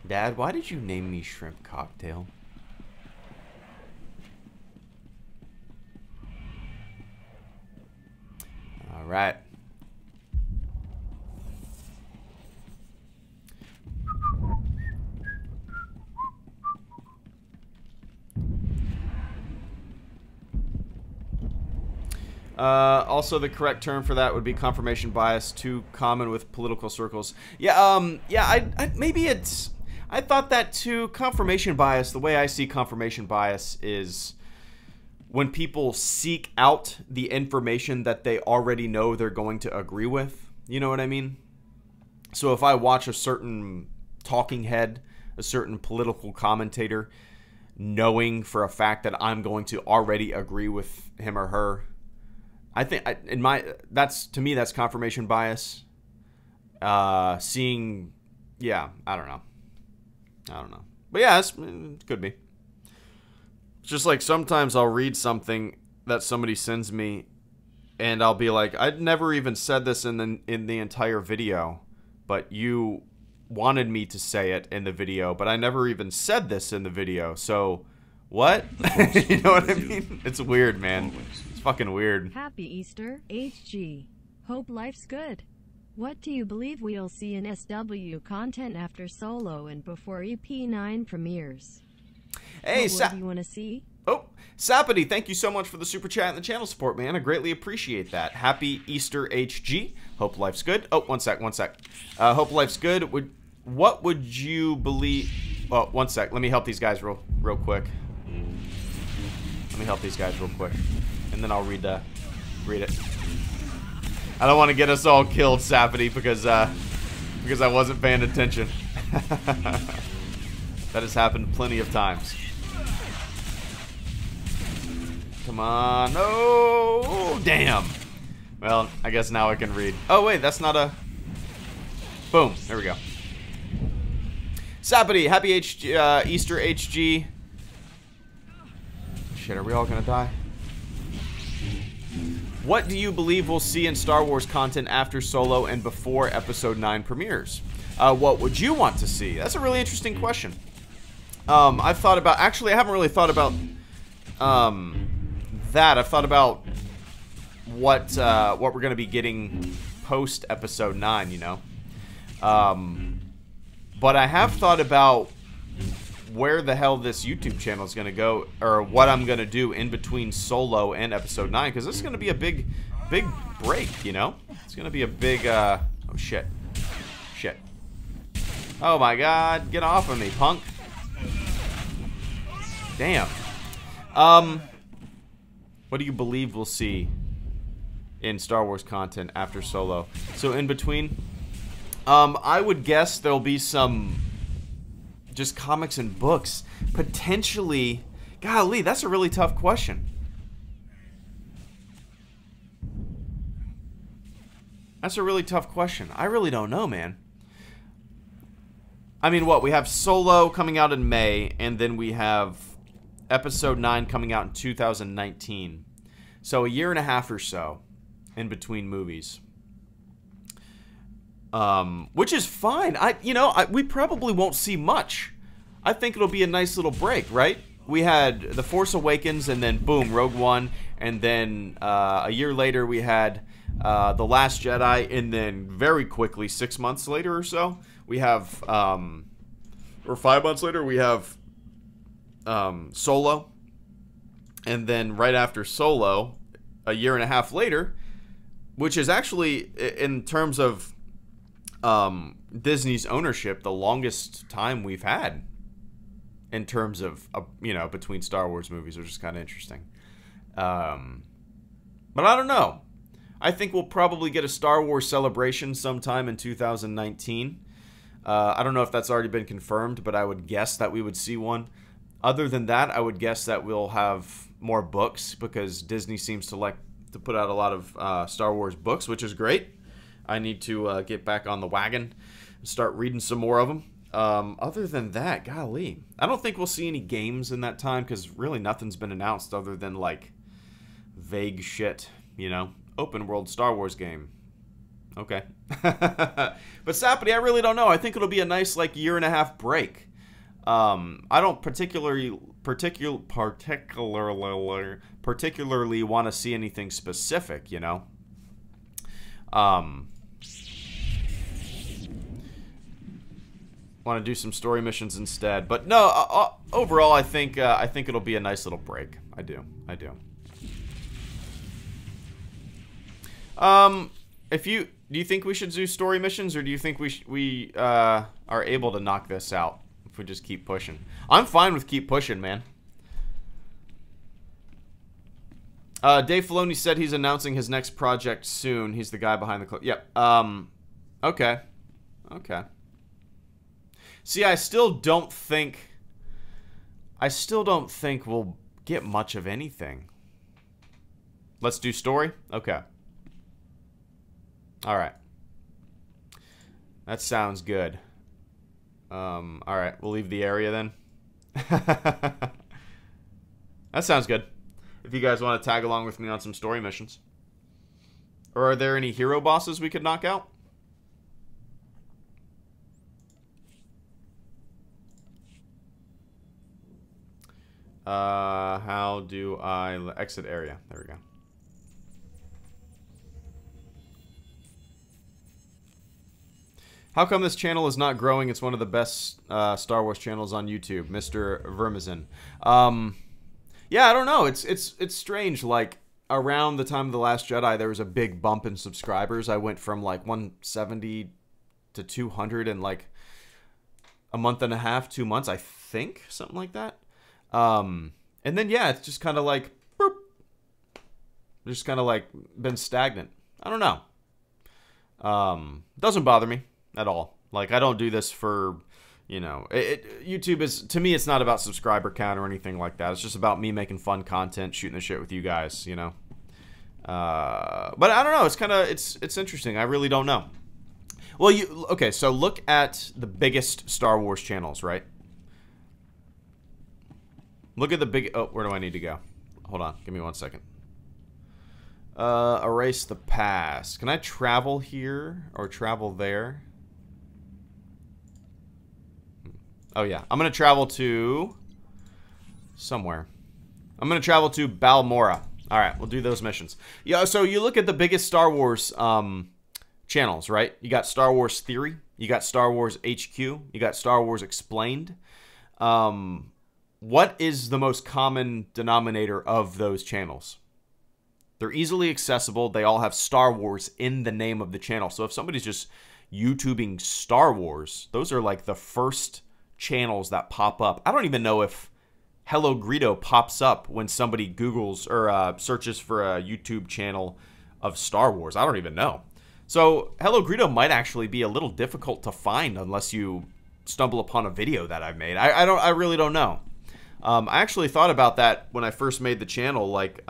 Dad, why did you name me Shrimp Cocktail? All right. Also, the correct term for that would be confirmation bias, too common with political circles. Yeah, maybe it's... I thought that too. Confirmation bias, the way I see confirmation bias is when people seek out the information that they already know they're going to agree with. You know what I mean? So if I watch a certain talking head, a certain political commentator, knowing for a fact that I'm going to already agree with him or her, I think to me that's confirmation bias. Seeing, yeah, I don't know, but yeah, it could be. It's just like sometimes I'll read something that somebody sends me, and I'll be like, I'd never even said this in the entire video, but you wanted me to say it in the video, but I never even said this in the video. So what? You know what I mean? It's weird, man. It's fucking weird. Happy Easter, HG. Hope life's good. What do you believe we'll see in SW content after Solo and before EP9 premieres? Hey, what do you want to see? Oh, Sapity, thank you so much for the super chat and the channel support, man. I greatly appreciate that. Happy Easter, HG. Hope life's good. Oh, one sec. Hope life's good. What would you believe? Oh, one sec. Let me help these guys real quick. Let me help these guys real quick, and then I'll read it. I don't want to get us all killed, Sapity, because I wasn't paying attention. That has happened plenty of times. Come on. Oh, damn. Well, I guess now I can read. Oh, wait, that's not a... Boom. There we go. Sapity, happy Easter, HG. Shit, are we all gonna die? What do you believe we'll see in Star Wars content after Solo and before Episode 9 premieres? What would you want to see? That's a really interesting question. I've thought about... Actually, I haven't really thought about that. I've thought about what we're going to be getting post Episode 9, you know? But I have thought about where the hell this YouTube channel is going to go, or what I'm going to do in between Solo and Episode 9, because this is going to be a big break, you know? It's going to be a big, oh, shit. Shit. Oh, my God. Get off of me, punk. Damn. What do you believe we'll see in Star Wars content after Solo? So, in between, I would guess there'll be some... just comics and books. Potentially... Golly, that's a really tough question. That's a really tough question. I really don't know, man. I mean, what? We have Solo coming out in May, and then we have Episode 9 coming out in 2019. So a year and a half or so in between movies. Which is fine. We probably won't see much. I think it'll be a nice little break, right? We had The Force Awakens, and then boom, Rogue One, and then a year later we had The Last Jedi, and then very quickly, 6 months later or so, we have, or 5 months later, we have Solo. And then right after Solo, a year and a half later, which is actually, in terms of Disney's ownership, the longest time we've had in terms of, between Star Wars movies, which is kind of interesting. But I don't know. I think we'll probably get a Star Wars Celebration sometime in 2019. I don't know if that's already been confirmed, but I would guess that we would see one. Other than that, I would guess that we'll have more books, because Disney seems to like to put out a lot of Star Wars books, which is great. I need to get back on the wagon and start reading some more of them. Other than that, golly, I don't think we'll see any games in that time, because really nothing's been announced other than like vague shit, open world Star Wars game. Okay. But Sapity, I really don't know. I think it'll be a nice like year and a half break. I don't particularly want to see anything specific, want to do some story missions instead. But no, overall, I think it'll be a nice little break. I do. Do you think we should do story missions, or do you think we are able to knock this out if we just keep pushing? I'm fine with keep pushing, man. Dave Filoni said he's announcing his next project soon. He's the guy behind the clip. Yep. Okay. See, I still don't think we'll get much of anything. Let's do story? Okay. All right. That sounds good. All right, we'll leave the area then. That sounds good. If you guys want to tag along with me on some story missions. Or are there any hero bosses we could knock out? How do I exit area? There we go. How come this channel is not growing? It's one of the best Star Wars channels on YouTube, Mr. Vermizon. Yeah, I don't know. It's strange. Like, around the time of The Last Jedi, there was a big bump in subscribers. I went from like 170 to 200 in like a month and a half, 2 months, I think, something like that. And then yeah, it's just kind of like boop, just kind of like been stagnant. I don't know. Doesn't bother me at all. Like, I don't do this for, YouTube is, to me, it's not about subscriber count or anything like that. It's just about me making fun content, shooting the shit with you guys, but I don't know. It's kind of, it's interesting. I really don't know. Well, okay, so look at the biggest Star Wars channels, right? Look at the big, oh, where do I need to go? Hold on, give me 1 second. Erase the past. Can I travel here or travel there? Oh yeah, I'm gonna travel to somewhere. I'm gonna travel to Balmora. All right, we'll do those missions. Yeah, so you look at the biggest Star Wars channels, right? You got Star Wars Theory, you got Star Wars HQ, you got Star Wars Explained. What is the most common denominator of those channels? They're easily accessible. They all have Star Wars in the name of the channel. So if somebody's just YouTubing Star Wars, those are like the first channels that pop up. I don't even know if HelloGreedo pops up when somebody Googles or searches for a YouTube channel of Star Wars. I don't even know. So HelloGreedo might actually be a little difficult to find unless you stumble upon a video that I've made. I really don't know. I actually thought about that when I first made the channel, like,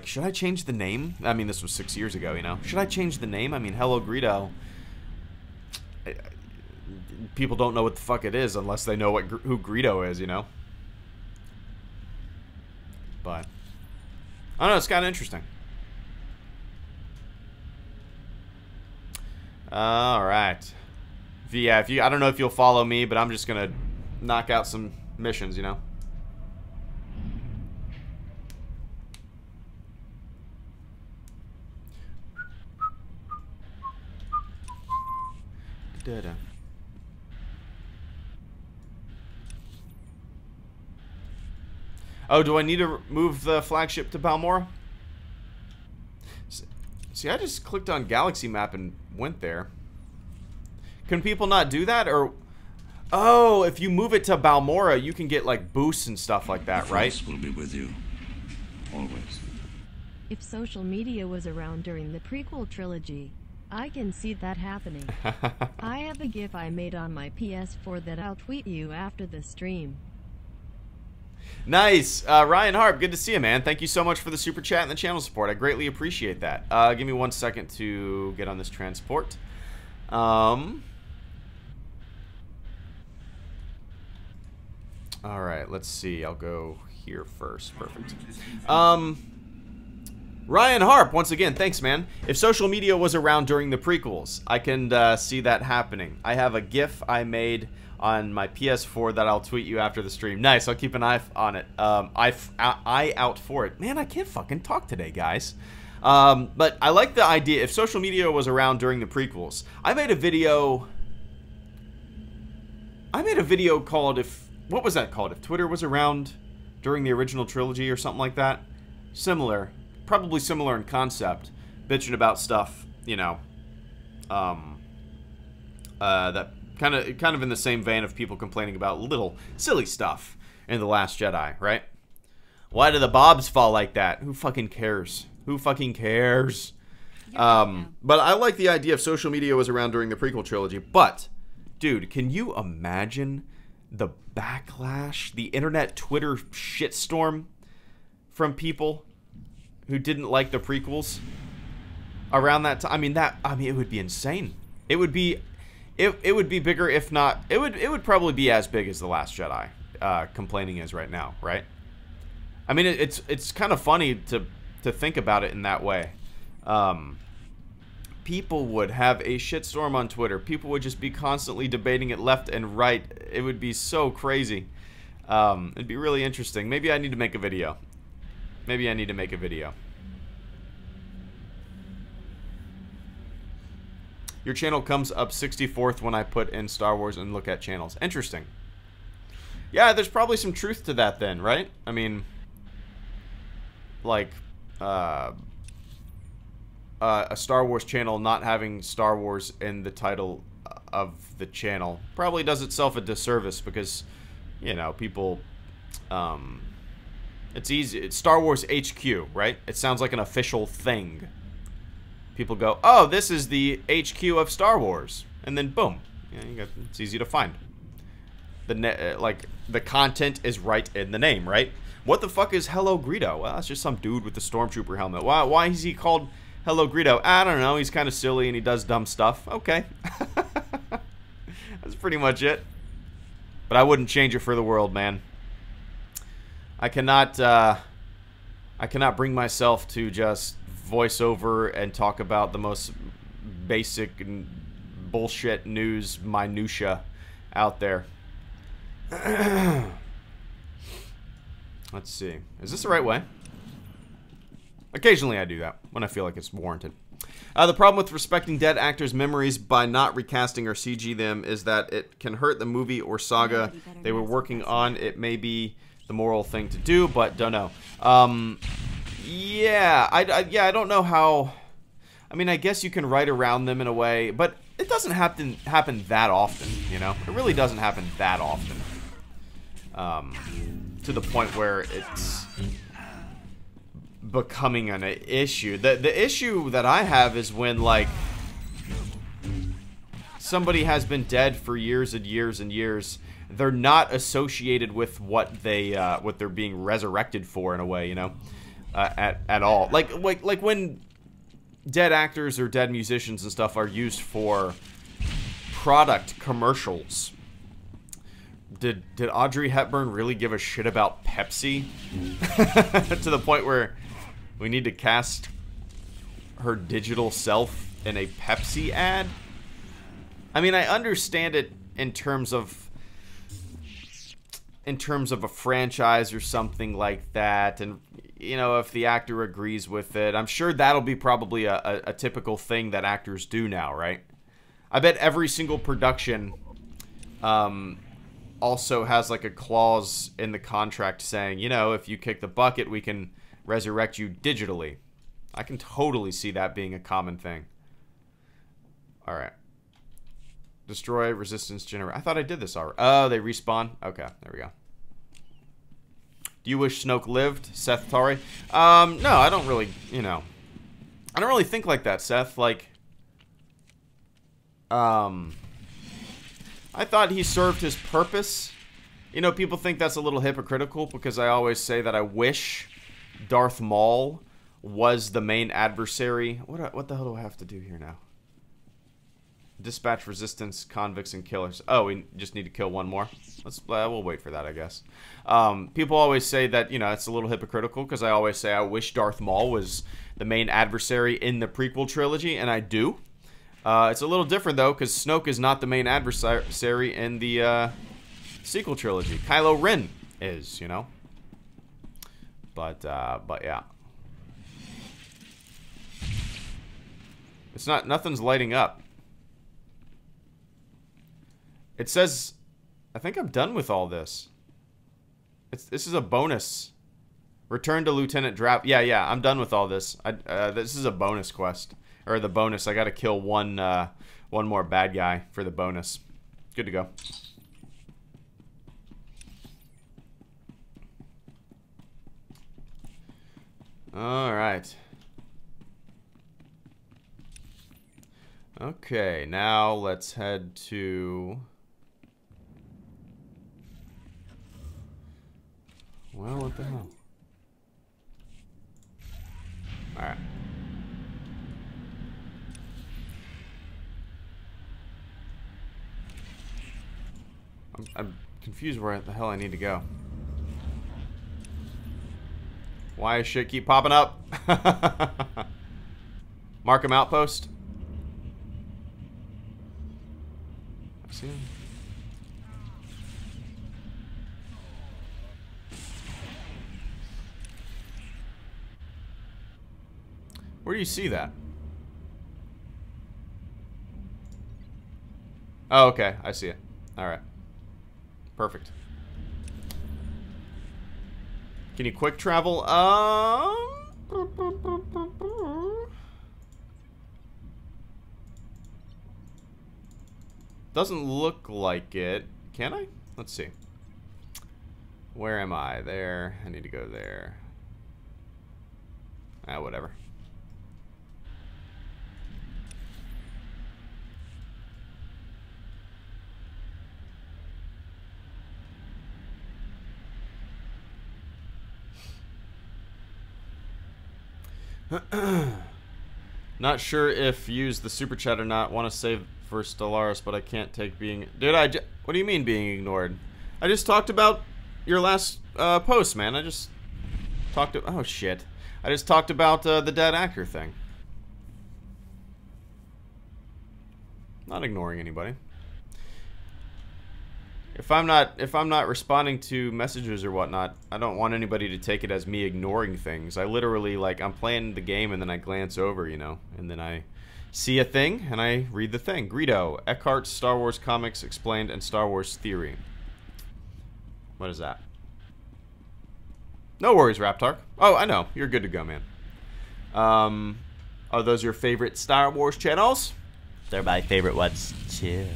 should I change the name? I mean, this was 6 years ago, Should I change the name? I mean, HelloGreedo, people don't know what the fuck it is unless they know who Greedo is, But, I don't know, it's kind of interesting. All right. I don't know if you'll follow me, but I'm just going to knock out some missions, Da-da. Oh, do I need to move the flagship to Balmora? See, I just clicked on Galaxy Map and went there. Can people not do that? Or... Oh, if you move it to Balmora, you can get, like, boosts and stuff like that, right? The Force will be with you. Always. If social media was around during the prequel trilogy, I can see that happening. I have a GIF I made on my PS4 that I'll tweet you after the stream. Nice. Ryan Harp, good to see you, man. Thank you so much for the super chat and the channel support. I greatly appreciate that. Give me 1 second to get on this transport. Alright, let's see. I'll go here first. Perfect. Ryan Harp, once again, thanks, man. If social media was around during the prequels, I can see that happening. I have a GIF I made on my PS4 that I'll tweet you after the stream. Nice, I'll keep an eye on it. Eye out for it. Man, I can't fucking talk today, guys. But I like the idea. If social media was around during the prequels, I made a video called what was that called? If Twitter was around during the original trilogy or something like that. Similar. Probably similar in concept. Bitching about stuff, you know. That kind of in the same vein of people complaining about little silly stuff in The Last Jedi, right? Why do the bobs fall like that? Who fucking cares? Who fucking cares? But I like the idea if social media was around during the prequel trilogy. But, dude, can you imagine the backlash, the internet Twitter shitstorm from people who didn't like the prequels around that time? I mean, it would be insane. It would be bigger, if not, it would probably be as big as The Last Jedi complaining is right now, right? I mean, it's kind of funny to think about it in that way. People would have a shitstorm on Twitter. People would just be constantly debating it left and right. It would be so crazy. It'd be really interesting. Maybe I need to make a video. Your channel comes up 64th when I put in Star Wars and look at channels. Interesting. Yeah, there's probably some truth to that then, right? I mean, like, a Star Wars channel not having Star Wars in the title of the channel probably does itself a disservice because, you know, people, it's easy. It's Star Wars HQ, right? It sounds like an official thing. People go, oh, this is the HQ of Star Wars. And then, boom. It's easy to find. The content is right in the name, right? What the fuck is HelloGreedo? Well, it's just some dude with the Stormtrooper helmet. Why is he called HelloGreedo? I don't know. He's kind of silly and he does dumb stuff. Okay. That's pretty much it. But I wouldn't change it for the world, man. I cannot bring myself to just voice over and talk about the most basic and bullshit news minutia out there. Let's see. Is this the right way? Occasionally I do that when I feel like it's warranted. The problem with respecting dead actors' memories by not recasting or CG them is that it can hurt the movie or saga they were working on. It may be the moral thing to do, but don't know. Yeah, I don't know how. I mean, I guess you can write around them in a way, but it doesn't happen that often, you know? It really doesn't happen that often. To the point where it's becoming an issue. The issue that I have is when, like, somebody has been dead for years and years and years. They're not associated with what they're being resurrected for in a way, you know, at all. Like when dead actors or dead musicians and stuff are used for product commercials. Did Audrey Hepburn really give a shit about Pepsi to the point where we need to cast her digital self in a Pepsi ad? I mean, I understand it in terms of a franchise or something like that, and you know, if the actor agrees with it, I'm sure that'll be probably a typical thing that actors do now, right? I bet every single production also has like a clause in the contract saying, you know, if you kick the bucket, we can resurrect you digitally. I can totally see that being a common thing. All right. Destroy resistance generator. I thought I did this already. Oh, they respawn? Okay, there we go. Do you wish Snoke lived? Seth Tari? No, I don't really, you know. I don't really think like that, Seth. Like, I thought he served his purpose. You know, people think that's a little hypocritical because I always say that I wish Darth Maul was the main adversary. What the hell do I have to do here now? Dispatch resistance, convicts, and killers. Oh, we just need to kill one more. We'll wait for that, I guess. People always say that, you know, it's a little hypocritical because I always say I wish Darth Maul was the main adversary in the prequel trilogy, and I do. It's a little different, though, because Snoke is not the main adversary in the sequel trilogy. Kylo Ren is, you know. But yeah. It's not, nothing's lighting up. It says, I think I'm done with all this. This is a bonus. Return to Lieutenant Draft. Yeah, I'm done with all this. This is a bonus quest. Or the bonus, I gotta kill one more bad guy for the bonus. Good to go. Alright. Okay, now let's head to... Well, what the hell? Alright. I'm confused where the hell I need to go. Why does shit keep popping up? Markham Outpost. I see him. Where do you see that? Oh, okay. I see it. Alright. Perfect. Can you quick travel? Doesn't look like it. Can I? Let's see. Where am I? There. I need to go there. Ah, whatever. Not sure if use the super chat or not. Want to save for Stellaris, but I can't take being... Dude, what do you mean being ignored? I just talked about your last post, man. I just talked... Oh, shit. I just talked about the dead actor thing. Not ignoring anybody. If I'm not responding to messages or whatnot, I don't want anybody to take it as me ignoring things. I literally, like, I'm playing the game and then I glance over, you know, and then I see a thing and I read the thing. Greedo, Eckhart's Star Wars Comics Explained and Star Wars Theory. What is that? No worries, Raptark. Oh, I know. You're good to go, man. Are those your favorite Star Wars channels? They're my favorite ones, too.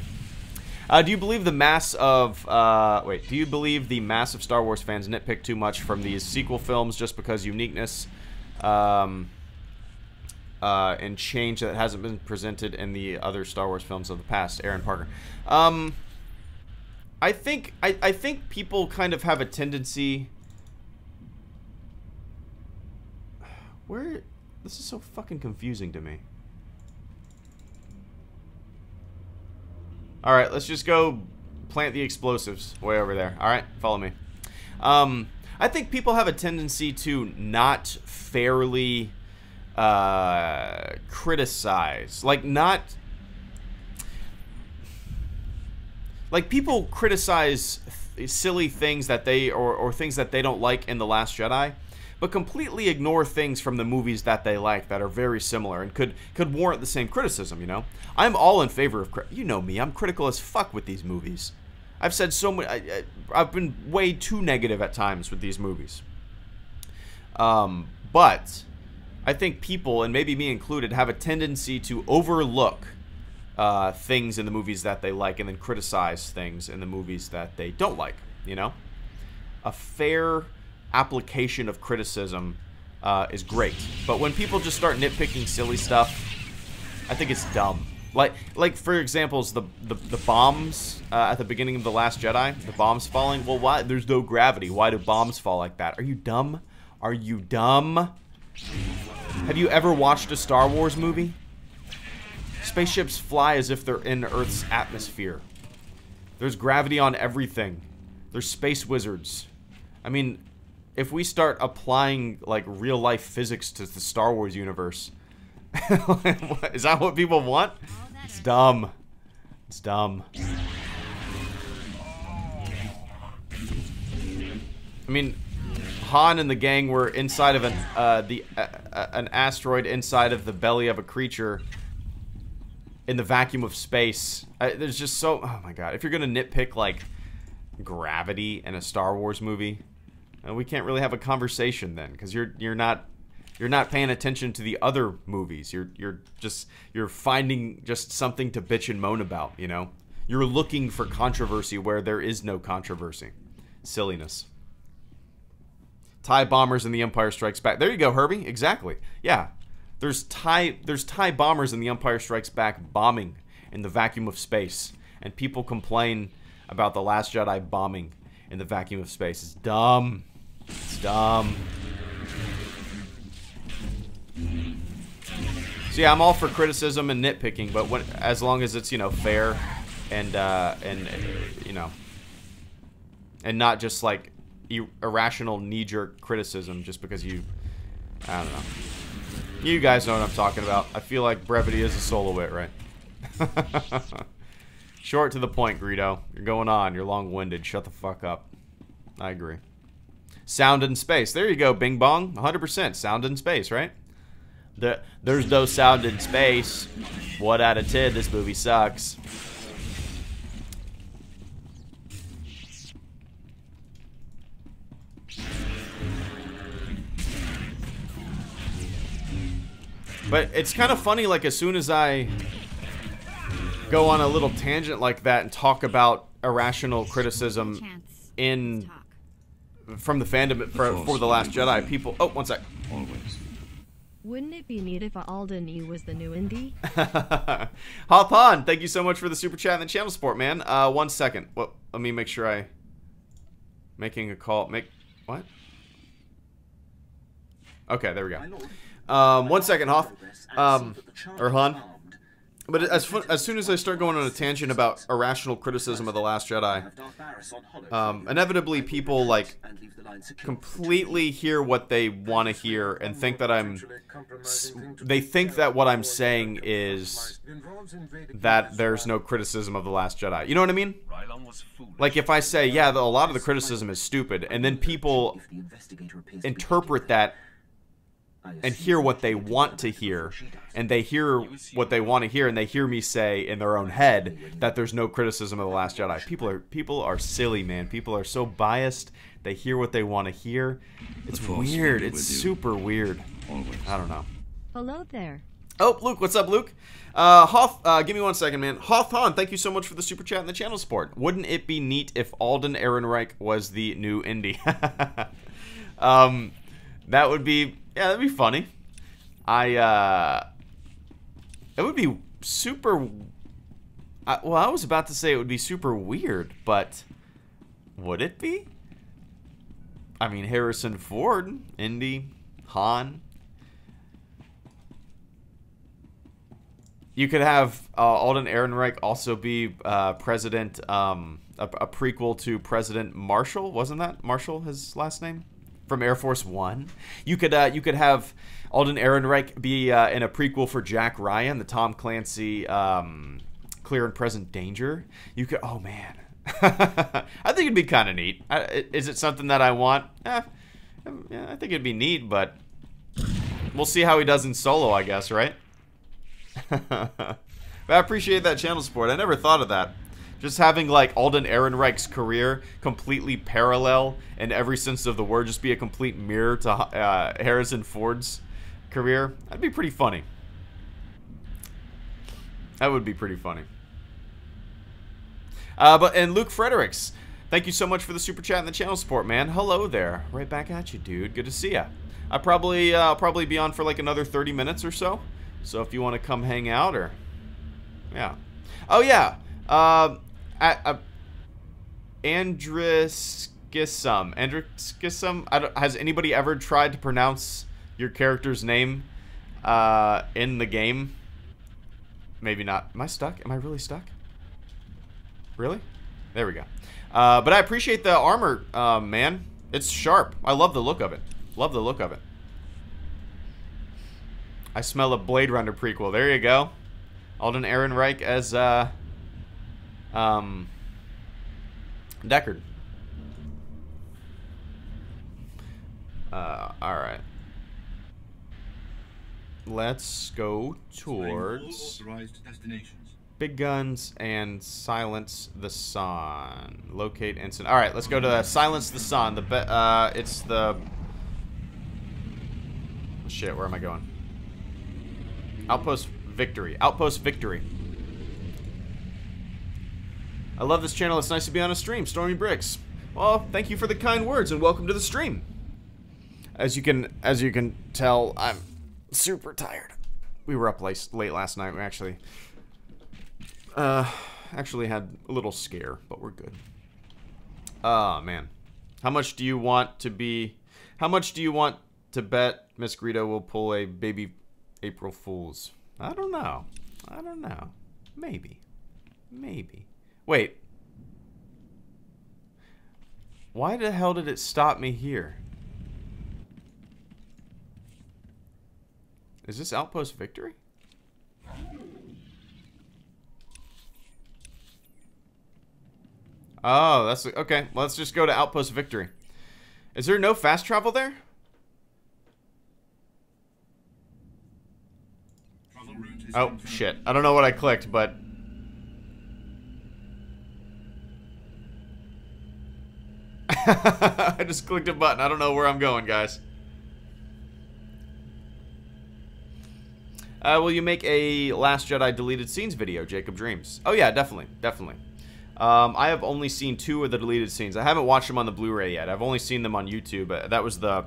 Do you believe the mass of do you believe the massive Star Wars fans nitpick too much from these sequel films just because uniqueness and change that hasn't been presented in the other Star Wars films of the past? Aaron Parker. I think people kind of have a tendency. This is so fucking confusing to me. Alright, let's just go plant the explosives way over there. Alright, follow me. I think people have a tendency to not fairly criticize. Like, people criticize silly things that they, or things that they don't like in The Last Jedi, but completely ignore things from the movies that they like that are very similar and could warrant the same criticism, you know? I'm all in favor of... You know me, I'm critical as fuck with these movies. I've said so much. I've been way too negative at times with these movies. But I think people, and maybe me included, have a tendency to overlook things in the movies that they like and then criticize things in the movies that they don't like, you know? A fair application of criticism is great. But when people just start nitpicking silly stuff, I think it's dumb. Like for examples, the bombs at the beginning of The Last Jedi, the bombs falling. Well, why? There's no gravity. Why do bombs fall like that? Are you dumb? Are you dumb? Have you ever watched a Star Wars movie? Spaceships fly as if they're in Earth's atmosphere. There's gravity on everything. There's space wizards. I mean, if we start applying like real life physics to the Star Wars universe, is that what people want? It's dumb. It's dumb. I mean, Han and the gang were inside of an asteroid inside of the belly of a creature in the vacuum of space. There's just so... Oh my god. If you're gonna nitpick, like, gravity in a Star Wars movie, we can't really have a conversation then, because you're not paying attention to the other movies. You're finding just something to bitch and moan about, you know? You're looking for controversy where there is no controversy. Silliness. TIE bombers in The Empire Strikes Back. There you go, Herbie. Exactly. Yeah. There's TIE bombers in The Empire Strikes Back bombing in the vacuum of space. And people complain about The Last Jedi bombing in the vacuum of space. It's dumb. It's dumb. So yeah, I'm all for criticism and nitpicking, but as long as it's, you know, fair and you know, and not just like irrational knee-jerk criticism just because I don't know. You guys know what I'm talking about. I feel like brevity is a soul of wit, right? Short to the point, Greedo. You're going on. You're long-winded. Shut the fuck up. I agree. Sound in space. There you go, Bing Bong. 100% sound in space, right? There's no sound in space. 1 out of 10. This movie sucks. But it's kind of funny, like, as soon as I go on a little tangent like that and talk about irrational criticism from the fandom for The Last Jedi, people... Oh, one sec. Always. Wouldn't it be neat if Alden E was the new indie? Hop on! Thank you so much for the super chat and the channel support, man. 1 second. Well, let me make sure I... Making a call... What? Okay, there we go. 1 second, Hoff. Or Han. But as soon as I start going on a tangent about irrational criticism of The Last Jedi, inevitably people, like, completely hear what they want to hear and think that they think that what I'm saying is that there's no criticism of The Last Jedi. You know what I mean? Like, if I say, yeah, a lot of the criticism is stupid, and then people interpret that and hear what they want to hear, and they hear what they want to hear, and they hear me say in their own head that there's no criticism of The Last Jedi. People are silly, man. People are so biased. They hear what they want to hear. It's weird. It's super weird. I don't know. Hello there. Oh, Luke, what's up, Luke? Hoff, give me 1 second, man. Hawthorne, thank you so much for the super chat and the channel support. Wouldn't it be neat if Alden Ehrenreich was the new indie? That would be... Yeah, that'd be funny. It would be super... well, I was about to say it would be super weird, but... Would it be? I mean, Harrison Ford, Indy, Han. You could have Alden Ehrenreich also be President... a prequel to President Marshall. Wasn't that Marshall his last name? From Air Force One. You could have Alden Ehrenreich be in a prequel for Jack Ryan, the Tom Clancy Clear and Present Danger. You could... Oh, man. I think it'd be kind of neat. Is it something that I want? Yeah, I think it'd be neat, but we'll see how he does in Solo, I guess, right? But I appreciate that channel support. I never thought of that. Just having, like, Alden Ehrenreich's career completely parallel in every sense of the word, just be a complete mirror to Harrison Ford's career. That'd be pretty funny. That would be pretty funny. And Luke Fredericks, thank you so much for the super chat and the channel support, man. Hello there. Right back at you, dude. Good to see ya. I'll probably be on for like another 30 minutes or so. So if you want to come hang out or... Yeah. Oh, yeah. Andriskisum. Has anybody ever tried to pronounce your character's name in the game? Maybe not. Am I stuck? Am I really stuck? Really? There we go. But I appreciate the armor, man. It's sharp. I love the look of it. Love the look of it. I smell a Blade Runner prequel. There you go. Alden Ehrenreich as Deckard. Alright. Let's go towards Big Guns and Silence the Sun. Locate instant. Alright, let's go to Silence the Sun. It's the... Shit, where am I going? Outpost Victory. Outpost Victory. I love this channel. It's nice to be on a stream. Stormy Bricks. Well, thank you for the kind words and welcome to the stream. As you can tell, I'm super tired. We were up late last night. We actually had a little scare, but we're good. Oh man. How much do you want to bet Miss Greedo will pull a baby April Fool's? I don't know. Maybe. Wait. Why the hell did it stop me here? Is this Outpost Victory? Oh, that's... Okay, let's just go to Outpost Victory. Is there no fast travel there? Oh, shit. I don't know what I clicked, but... I just clicked a button. I don't know where I'm going, guys. Will you make a Last Jedi deleted scenes video, Jacob Dreams? Oh yeah, definitely. I have only seen 2 of the deleted scenes. I haven't watched them on the Blu-ray yet. I've only seen them on YouTube. That was the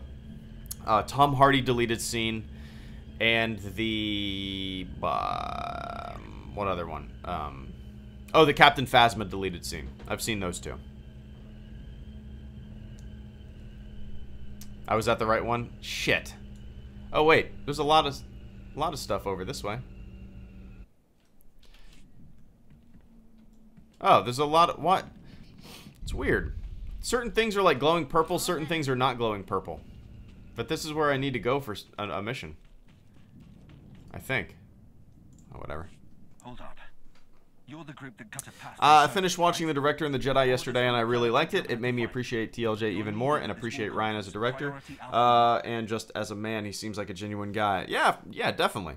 Tom Hardy deleted scene and the... what other one? Oh, the Captain Phasma deleted scene. I've seen those 2. I was at the right one? Shit. Oh wait, there's a lot of stuff over this way. Oh, there's a lot of... What? It's weird. Certain things are like glowing purple, certain things are not glowing purple. But this is where I need to go for a mission. I think. Oh, whatever. Hold up. You're the group that cut a path. I finished watching The Director and the Jedi yesterday, and I really liked it. It made me appreciate TLJ even more, and appreciate Ryan as a director. And just as a man, he seems like a genuine guy. Yeah, definitely.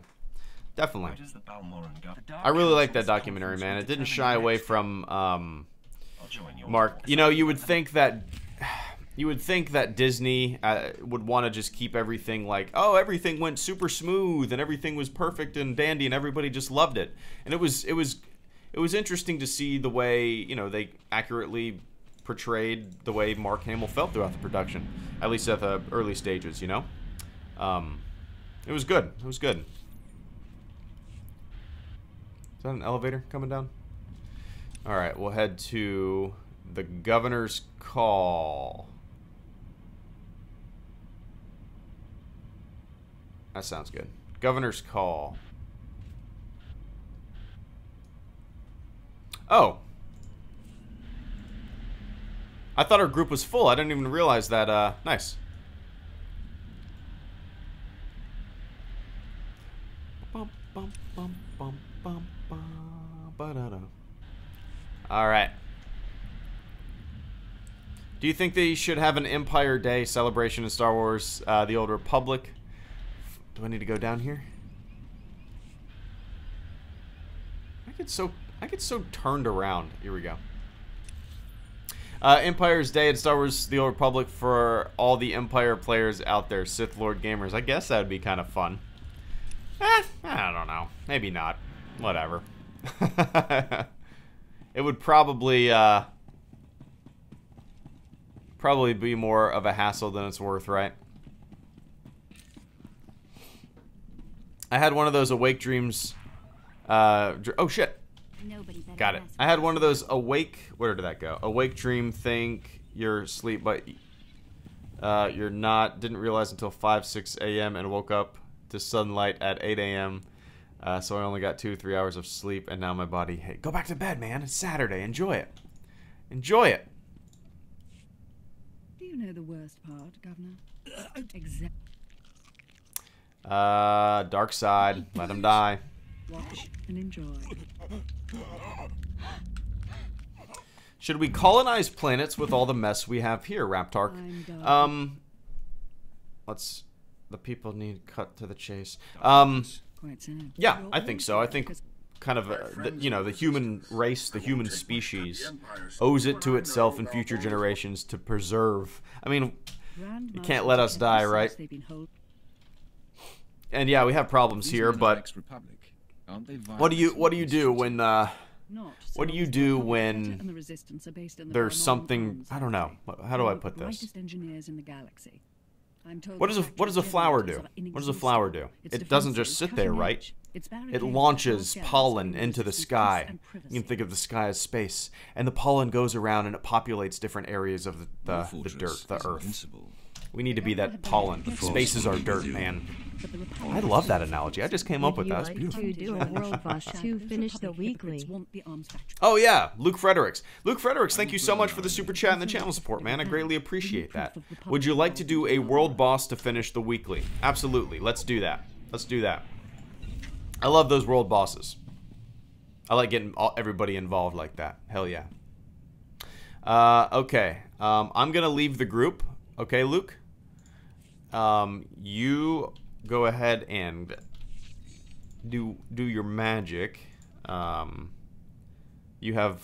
Definitely. I really like that documentary, man. It didn't shy away from, Mark. You know, you would think that Disney would want to just keep everything like, oh, everything went super smooth, and everything was perfect and dandy, and everybody just loved it. And it was interesting to see the way, you know, they accurately portrayed the way Mark Hamill felt throughout the production, at least at the early stages, you know? It was good. It was good. Is that an elevator coming down? Alright, we'll head to the Governor's Call. That sounds good. Governor's Call. Oh. I thought our group was full. I didn't even realize that. Nice. Alright. Do you think they should have an Empire Day celebration in Star Wars, The Old Republic? Do I need to go down here? I get so turned around. Here we go. Empire's Day in Star Wars The Old Republic for all the Empire players out there, Sith Lord gamers. I guess that would be kind of fun. I don't know. Maybe not. Whatever. It would probably be more of a hassle than it's worth, right? I had one of those awake dreams. Oh shit. Got it. I had one of those awake. Where did that go? Awake dream. Think you're asleep, but you're not. Didn't realize until 5, 6 a.m. and woke up to sunlight at 8 a.m. So I only got 2-3 hours of sleep, and now my body. Hey, go back to bed, man. It's Saturday. Enjoy it. Enjoy it. Do you know the worst part, Governor? Dark side. Let him die. Watch and enjoy. Should we colonize planets with all the mess we have here, Raptark? Let's. The people need cut to the chase. Yeah, I think so. I think kind of, the human race, the human species, owes it to itself and future generations to preserve. I mean, you can't let us die, right? And yeah, we have problems here, but what do you do when there's something? I don't know. How do I put this? What does a flower do? What does a flower do? It doesn't just sit there, right? It launches pollen into the sky. You can think of the sky as space, and the pollen goes around and it populates different areas of the dirt, the earth. We need to be that pollen. Space is our dirt, man. I love that analogy. I just came up with that. It's beautiful. To do a world boss to finish the weekly. Oh yeah, Luke Fredericks. Luke Fredericks, thank you so much for the super chat and the channel support, man. I greatly appreciate that. Would you like to do a world boss to finish the weekly? Absolutely. Let's do that. Let's do that. I love those world bosses. I like getting everybody involved like that. Hell yeah. Okay. I'm gonna leave the group. Okay, Luke. You go ahead and do your magic. You have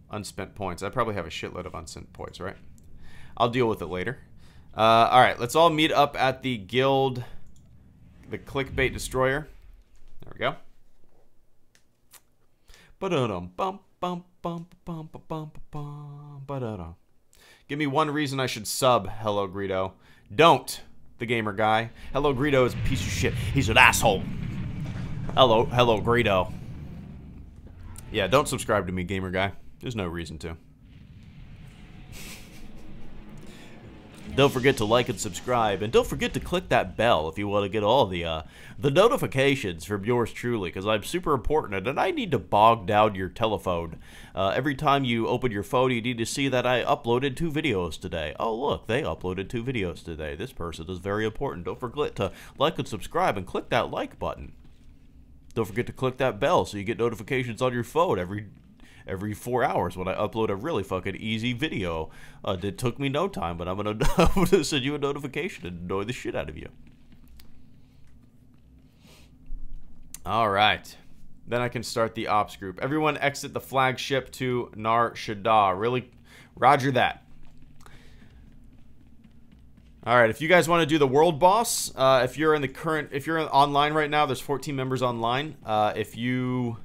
unspent points. I probably have a shitload of unspent points, right? I'll deal with it later. Alright, let's all meet up at the guild, the clickbait destroyer. There we go. Give me one reason I should sub HelloGreedo. Don't, the gamer guy. HelloGreedo is a piece of shit. He's an asshole. HelloGreedo. Yeah, don't subscribe to me, gamer guy. There's no reason to. Don't forget to like and subscribe, and don't forget to click that bell if you want to get all the notifications from yours truly, because I'm super important, and I need to bog down your telephone. Every time you open your phone, you need to see that I uploaded 2 videos today. Oh, look, they uploaded 2 videos today. This person is very important. Don't forget to like and subscribe, and click that like button. Don't forget to click that bell so you get notifications on your phone every 4 hours when I upload a really fucking easy video. It took me no time, but I'm gonna send you a notification and annoy the shit out of you. Alright. Then I can start the ops group. Everyone exit the flagship to Nar Shaddaa. Really? Roger that. Alright, if you guys want to do the world boss, if you're online right now, there's 14 members online. If you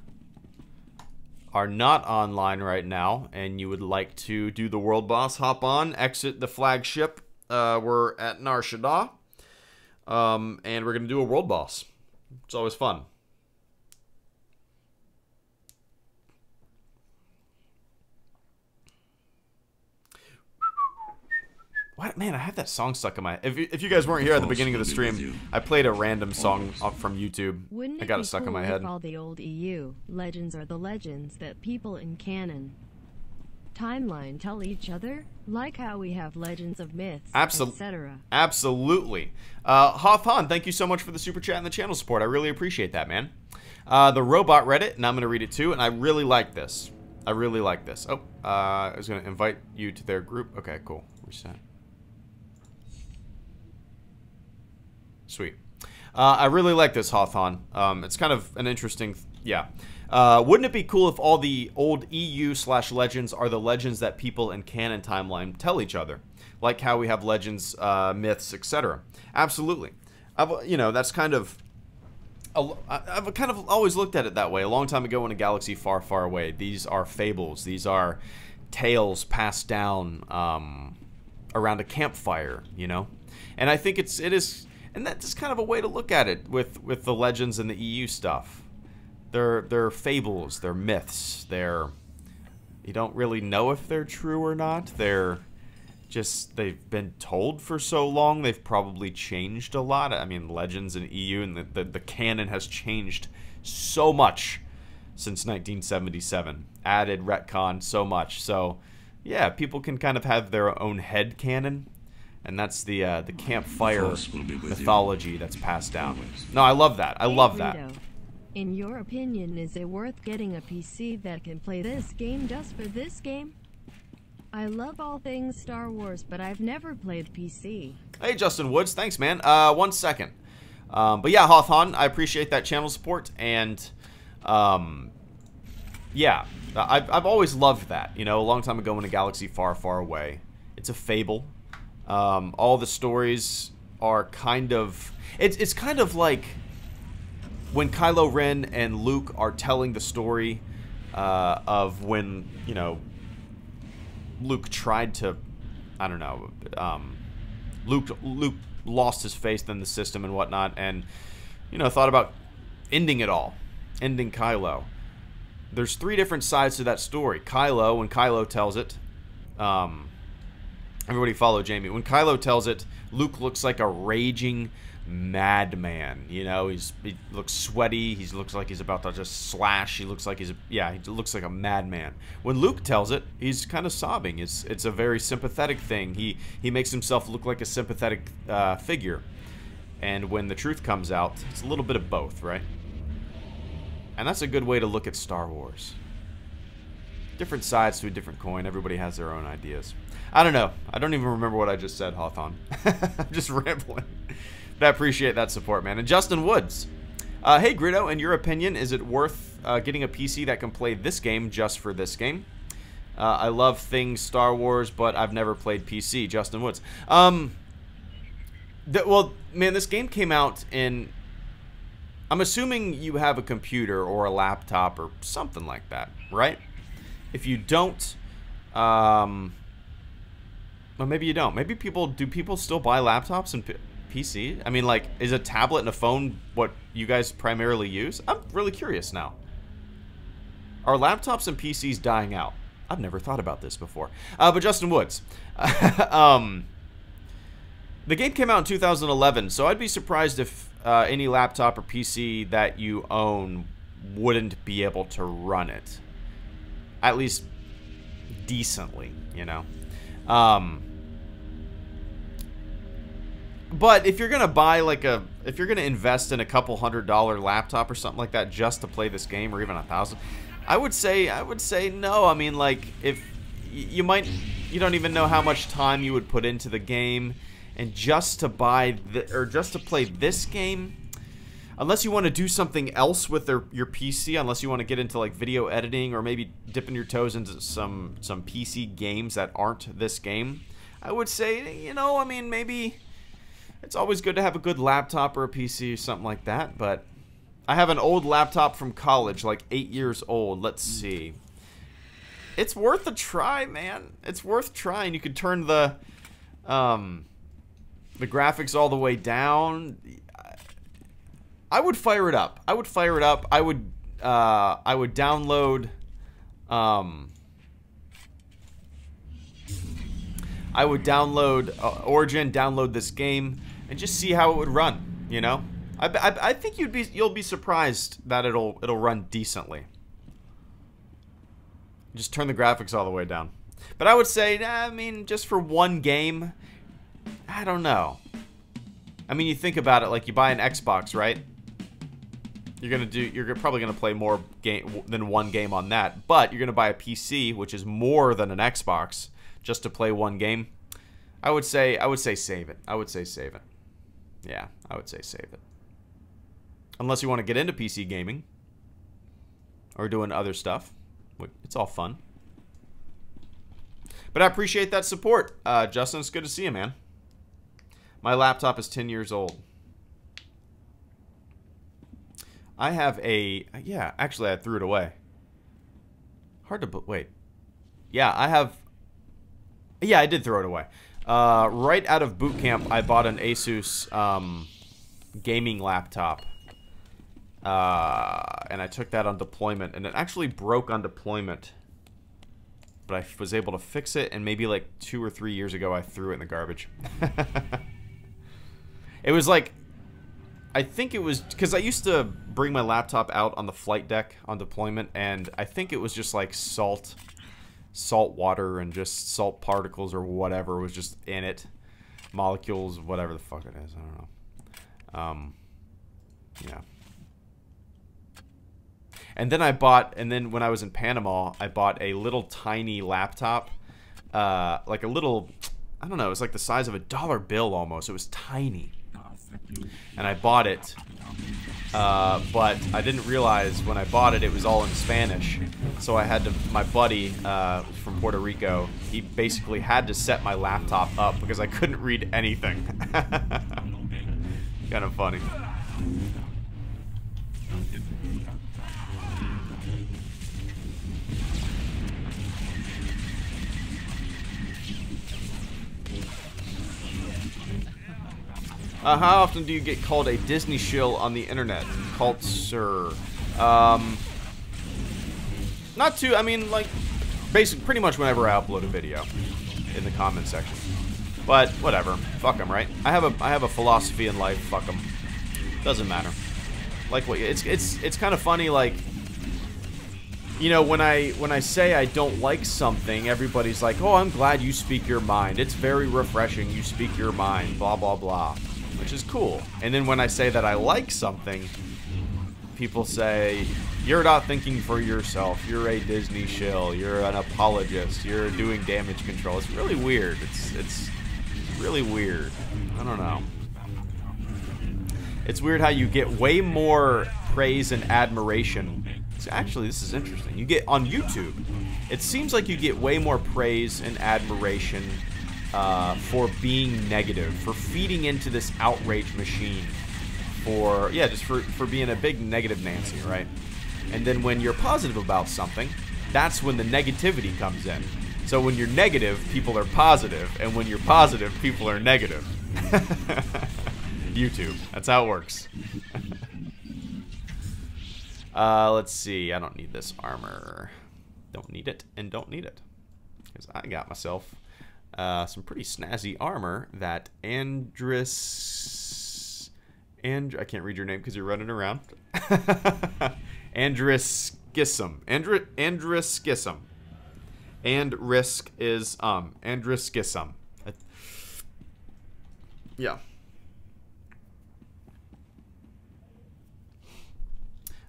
are not online right now and you would like to do the world boss, hop on, exit the flagship. We're at Nar Shaddaa, and we're gonna do a world boss. It's always fun. What? Man, I have that song stuck in my... If you guys weren't here at the beginning of the stream, I played a random song from YouTube. Wouldn't I got it it stuck be in my cool head. if all the old EU legends are the legends that people in canon timeline tell each other? Like how we have legends of myths, etc. Absolutely. Hoffhan, thank you so much for the super chat and the channel support. I really appreciate that, man. The robot read it, and I'm going to read it too, and I really like this. I really like this. Oh, I was going to invite you to their group. Okay, cool. Reset. Sweet. I really like this, Hawthorne. It's kind of an interesting... Yeah. Wouldn't it be cool if all the old EU/legends are the legends that people in canon timeline tell each other? Like how we have legends, myths, etc. Absolutely. That's kind of... I've kind of always looked at it that way. A long time ago in a galaxy far, far away. These are fables. These are tales passed down around a campfire, And I think it is... And that's kind of a way to look at it with the legends and the EU stuff. They're fables, they're myths, you don't really know if they're true or not. They've been told for so long, they've probably changed a lot. I mean, legends and EU and the canon has changed so much since 1977. Added, retcon, so much. So, yeah, people can kind of have their own head canon. And that's the campfire mythology that's passed down. No, I love that. I love that. In your opinion, is it worth getting a PC that can play this game just for this game? I love all things Star Wars, but I've never played PC. Hey, Justin Woods. Thanks, man. 1 second. But yeah, Hawthorne, I appreciate that channel support. And, yeah, I've always loved that. A long time ago in a galaxy far, far away. It's a fable. All the stories are kind of... It's kind of like when Kylo Ren and Luke are telling the story of when, Luke tried to... I don't know. Luke lost his faith in the system and whatnot and, thought about ending it all. Ending Kylo. There's 3 different sides to that story. Kylo, when Kylo tells it... Everybody follow Jamie. When Kylo tells it, Luke looks like a raging madman. He looks sweaty. He looks like he's about to just slash. He looks like he looks like a madman. When Luke tells it, he's kind of sobbing. It's a very sympathetic thing. He makes himself look like a sympathetic figure. And when the truth comes out, it's a little bit of both, right? And that's a good way to look at Star Wars. Different sides to a different coin. Everybody has their own ideas. I don't know. I don't even remember what I just said, Hawthorne. I'm just rambling. But I appreciate that support, man. And Justin Woods. Hey, Greedo, in your opinion, is it worth getting a PC that can play this game just for this game? I love things Star Wars, but I've never played PC. Justin Woods. Well, man, this game came out in... I'm assuming you have a computer or a laptop or something like that, right? If you don't... Well, maybe you don't. Maybe do people still buy laptops and PC? I mean, like, is a tablet and a phone what you guys primarily use? I'm really curious now. Are laptops and PCs dying out? I've never thought about this before. But Justin Woods. The game came out in 2011, so I'd be surprised if any laptop or PC that you own wouldn't be able to run it. At least decently, But if you're gonna buy if you're gonna invest in a couple $100 laptop or something like that just to play this game, or even $1,000, I would say no. I mean, like, if you don't even know how much time you would put into the game, and just to just to play this game, unless you want to do something else with your PC, unless you want to get into like video editing or maybe dipping your toes into some PC games that aren't this game, I would say, I mean, maybe it's always good to have a good laptop or a PC or something like that. But I have an old laptop from college, like 8 years old. Let's see. It's worth a try, man. It's worth trying. You could turn the graphics all the way down. I would fire it up. I would download Origin, download this game, and just see how it would run. I think you'll be surprised that it'll run decently. Just turn the graphics all the way down. But I would say, I mean, just for one game, I don't know. I mean, you think about it, like you buy an Xbox, right? You're probably gonna play more than one game on that, but you're gonna buy a PC, which is more than an Xbox, just to play one game. I would say save it. I would say save it. Yeah, I would say save it. Unless you want to get into PC gaming. or doing other stuff. It's all fun. But I appreciate that support. Justin, it's good to see you, man. My laptop is 10 years old. I have a... Yeah, actually, I threw it away. Hard to... Wait. Yeah, I have... Yeah, I did throw it away. Right out of boot camp, I bought an Asus gaming laptop. And I took that on deployment. And it actually broke on deployment. But I was able to fix it. And maybe like 2 or 3 years ago, I threw it in the garbage. It was like... I think it was... Because I used to bring my laptop out on the flight deck on deployment. And I think it was just like salt water and just salt particles or whatever was just in it. Molecules, whatever the fuck it is. I don't know. Yeah. And then when I was in Panama, I bought a little tiny laptop. Like a little, I don't know, it was like the size of a dollar bill almost. It was tiny. And I bought it. But I didn't realize when I bought it, it was all in Spanish. So I had to, my buddy from Puerto Rico, he basically had to set my laptop up because I couldn't read anything. Kind of funny. How often do you get called a Disney shill on the internet? Called sir. Not too, I mean, like, pretty much whenever I upload a video in the comment section. But, whatever. Fuck them, right? I have a philosophy in life. Fuck them. Doesn't matter. Like, what, it's kind of funny, like, you know, when I say I don't like something, everybody's like, oh, I'm glad you speak your mind. It's very refreshing. You speak your mind. Blah, blah, blah. Which is cool. And then when I say that I like something, people say, you're not thinking for yourself. You're a Disney shill. You're an apologist. You're doing damage control. It's really weird. It's really weird. I don't know. It's weird how you get way more praise and admiration. Actually, this is interesting. You get on YouTube, it seems like you get way more praise and admiration for being negative, for feeding into this outrage machine, just for being a big negative Nancy, right? And then when you're positive about something, that's when the negativity comes in. So when you're negative, people are positive, and when you're positive, people are negative. YouTube, that's how it works. Let's see. I don't need this armor. Don't need it, and don't need it. Because I got myself some pretty snazzy armor that Andris... I can't read your name because you're running around. Andriskism. Andriskism. And risk is, Andriskism. Yeah.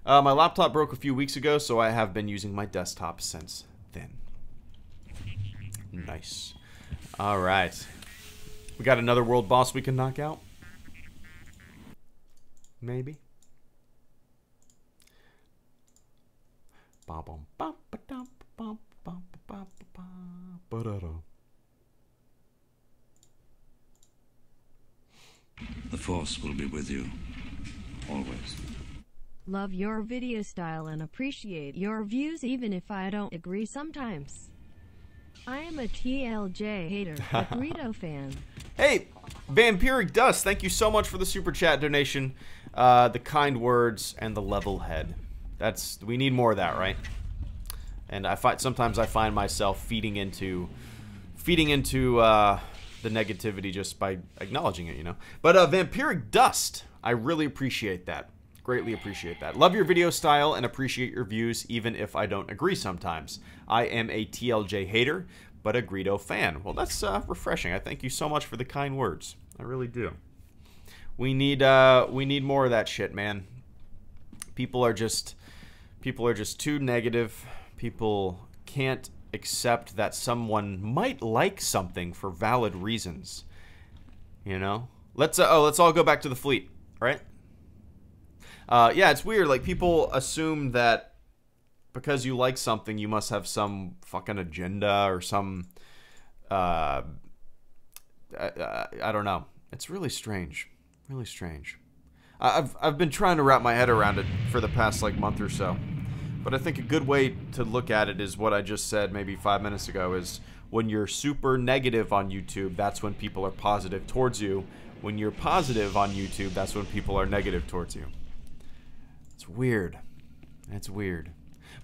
My laptop broke a few weeks ago, so I have been using my desktop since then. Nice. Alright. We got another world boss we can knock out? Maybe. The Force will be with you. Always. Love your video style and appreciate your views even if I don't agree sometimes. I am a TLJ hater, a Greedo fan. Hey, Vampiric Dust, thank you so much for the super chat donation, the kind words, and the level head. We need more of that, right? And sometimes I find myself feeding into the negativity just by acknowledging it, you know. But Vampiric Dust, I really appreciate that. Greatly appreciate that. Love your video style and appreciate your views even if I don't agree sometimes. I am a TLJ hater, but a Greedo fan. Well, that's refreshing. I thank you so much for the kind words. I really do. We need more of that shit, man. People are just too negative. People can't accept that someone might like something for valid reasons. You know? Let's all go back to the fleet, right? Yeah, it's weird. Like, people assume that because you like something, you must have some fucking agenda or some, I don't know. It's really strange. Really strange. I've been trying to wrap my head around it for the past, like, month or so. But I think a good way to look at it is what I just said maybe 5 minutes ago, is when you're super negative on YouTube, that's when people are positive towards you. When you're positive on YouTube, that's when people are negative towards you. It's weird. It's weird.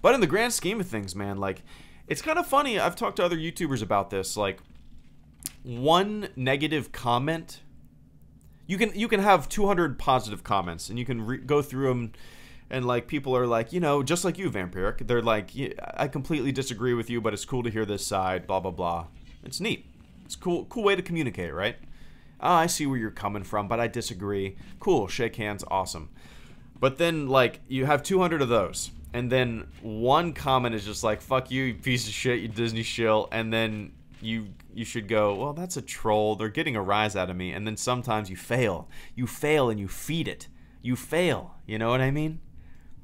But in the grand scheme of things, man, like, it's kind of funny. I've talked to other YouTubers about this. Like, one negative comment, you can have 200 positive comments, and you can go through them, and, like, people are like, you know, just like you, Vampiric. They're like, yeah, I completely disagree with you, but it's cool to hear this side, blah, blah, blah. It's neat. It's cool way to communicate, right? Oh, I see where you're coming from, but I disagree. Cool, shake hands, awesome. But then, like, you have 200 of those, and then one comment is just like, fuck you, you piece of shit, you Disney shill, and then you should go, well, that's a troll, they're getting a rise out of me, and then sometimes you fail. You fail and you feed it. You fail, you know what I mean?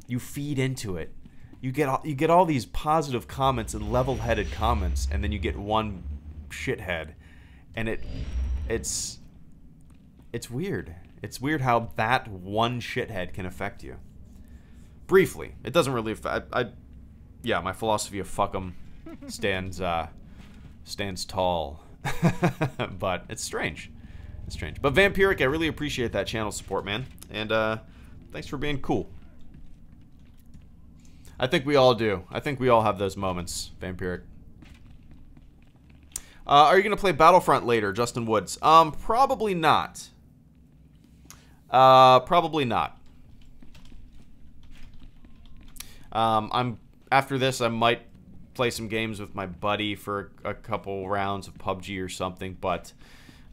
You feed into it. You get all these positive comments and level-headed comments, and then you get one shithead, and it's weird. It's weird how that one shithead can affect you. Briefly, it doesn't really affect. Yeah, my philosophy of fuck 'em stands tall, but it's strange. It's strange. But Vampiric, I really appreciate that channel support, man, and thanks for being cool. I think we all do. I think we all have those moments, Vampiric. Are you going to play Battlefront later, Justin Woods? Probably not. Probably not. After this, I might play some games with my buddy for a couple rounds of PUBG or something, but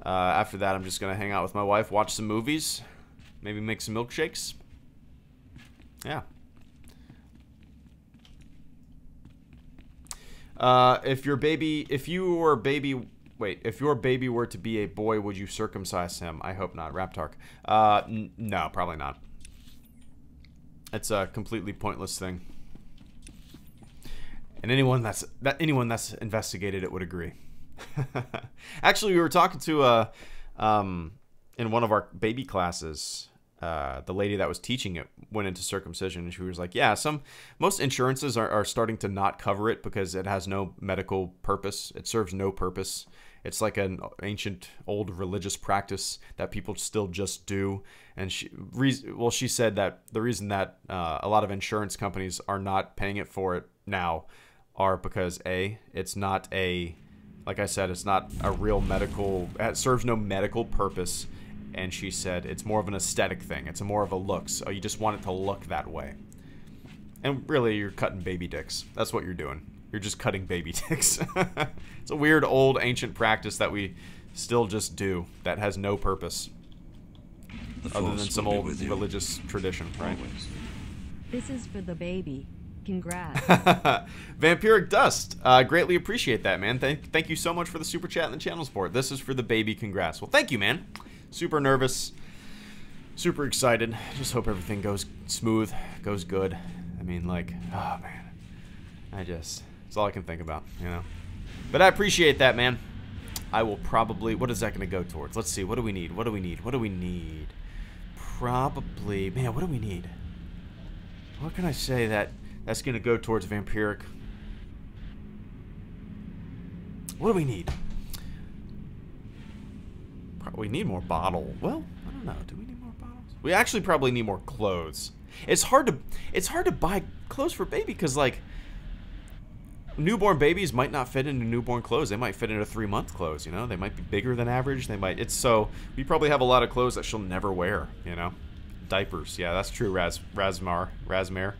after that, I'm just going to hang out with my wife, watch some movies, maybe make some milkshakes. Yeah. If your baby were to be a boy, would you circumcise him? I hope not. Raptark. No, probably not. It's a completely pointless thing. And anyone that's investigated it would agree. Actually, we were talking to in one of our baby classes, the lady that was teaching it went into circumcision, and she was like, yeah, most insurances are starting to not cover it because it has no medical purpose. It serves no purpose. It's like an ancient old religious practice that people still just do. And she said that the reason that a lot of insurance companies are not paying it for it now are because it's not like I said, it's not a real medical, it serves no medical purpose. And she said it's more of an aesthetic thing. It's more of a look. So you just want it to look that way. And really, you're cutting baby dicks. That's what you're doing. You're just cutting baby dicks. It's a weird, old, ancient practice that we still just do that has no purpose. Other than some old religious tradition, right? Always. This is for the baby. Congrats. Vampiric Dust. Greatly appreciate that, man. Thank you so much for the super chat and the channel support. This is for the baby. Congrats. Well, thank you, man. Super nervous, super excited. Just hope everything goes smooth, goes good. I mean, like, oh man, it's all I can think about, you know. But I appreciate that, man. I will probably, what is that going to go towards? Let's see, what do we need? What do we need? What do we need? Probably, man, what do we need? What can I say that's going to go towards Vampiric? What do we need? We need more bottle. Well, I don't know. Do we need more bottles? We actually probably need more clothes. It's hard to buy clothes for baby because, like, newborn babies might not fit into newborn clothes. They might fit into 3-month clothes, you know? They might be bigger than average. We probably have a lot of clothes that she'll never wear, you know? Diapers. Yeah, that's true, Razmare.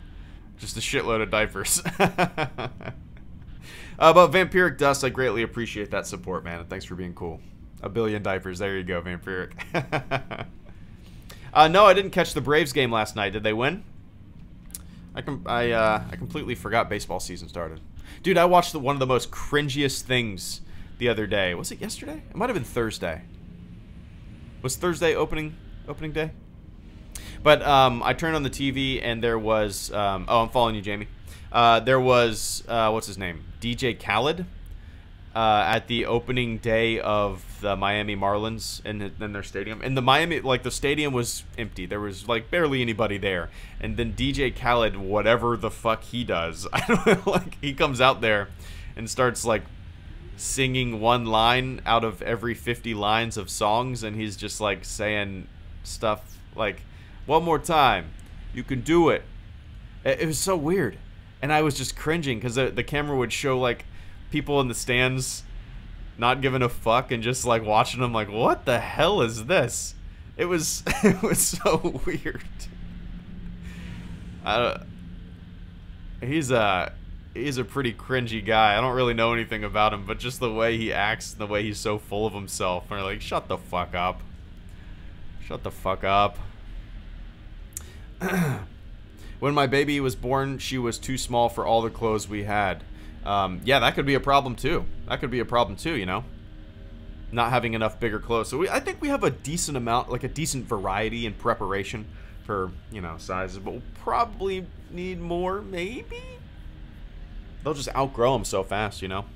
Just a shitload of diapers. But Vampiric Dust, I greatly appreciate that support, man. And thanks for being cool. 1 billion diapers. There you go, Vampiric. No, I didn't catch the Braves game last night. Did they win? I completely forgot baseball season started. Dude, I watched one of the most cringiest things the other day. Was it yesterday? It might have been Thursday. Was Thursday opening day? But I turned on the TV and there was... oh, I'm following you, Jamie. There was what's his name, DJ Khaled, at the opening day of the Miami Marlins in their stadium. And the Miami, like, the stadium was empty. There was like barely anybody there. And then DJ Khaled, whatever the fuck he does, I don't know, like, he comes out there and starts like singing one line out of every 50 lines of songs, and he's just like saying stuff like, "One more time, you can do it." It was so weird, and I was just cringing because the camera would show like people in the stands not giving a fuck and just like watching them like, what the hell is this? It was it was so weird. He's a pretty cringy guy. I don't really know anything about him, but just the way he acts, the way he's so full of himself, and like, shut the fuck up. Shut the fuck up. When my baby was born, she was too small for all the clothes we had. Yeah, that could be a problem too. That could be a problem too, you know? Not having enough bigger clothes. So I think we have a decent amount, like a decent variety and preparation for, you know, sizes, but we'll probably need more, maybe? They'll just outgrow them so fast, you know?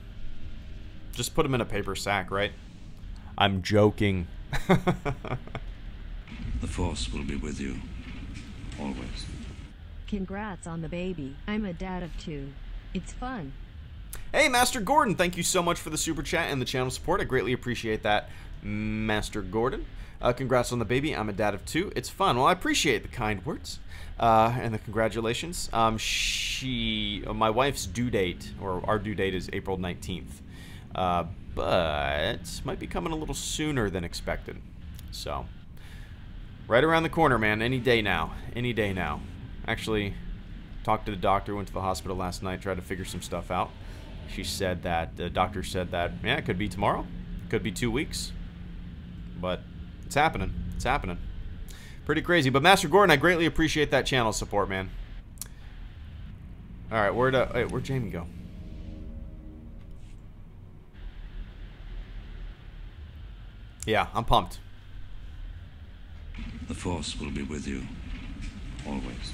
Just put them in a paper sack, right? I'm joking. The Force will be with you. Always. Congrats on the baby. I'm a dad of 2. It's fun. Hey, Master Gordon, thank you so much for the super chat and the channel support. I greatly appreciate that, Master Gordon. Congrats on the baby. I'm a dad of 2. It's fun. Well, I appreciate the kind words and the congratulations. My wife's due date, or our due date, is April 19th, but might be coming a little sooner than expected. So, right around the corner, man. Any day now. Any day now. Actually, talked to the doctor, went to the hospital last night, tried to figure some stuff out. She said that, the doctor said that, yeah, it could be tomorrow, could be 2 weeks, but it's happening. It's happening. Pretty crazy. But Master Gordon, I greatly appreciate that channel support, man. All right, where'd Jamie go? Yeah, I'm pumped. The Force will be with you. Always.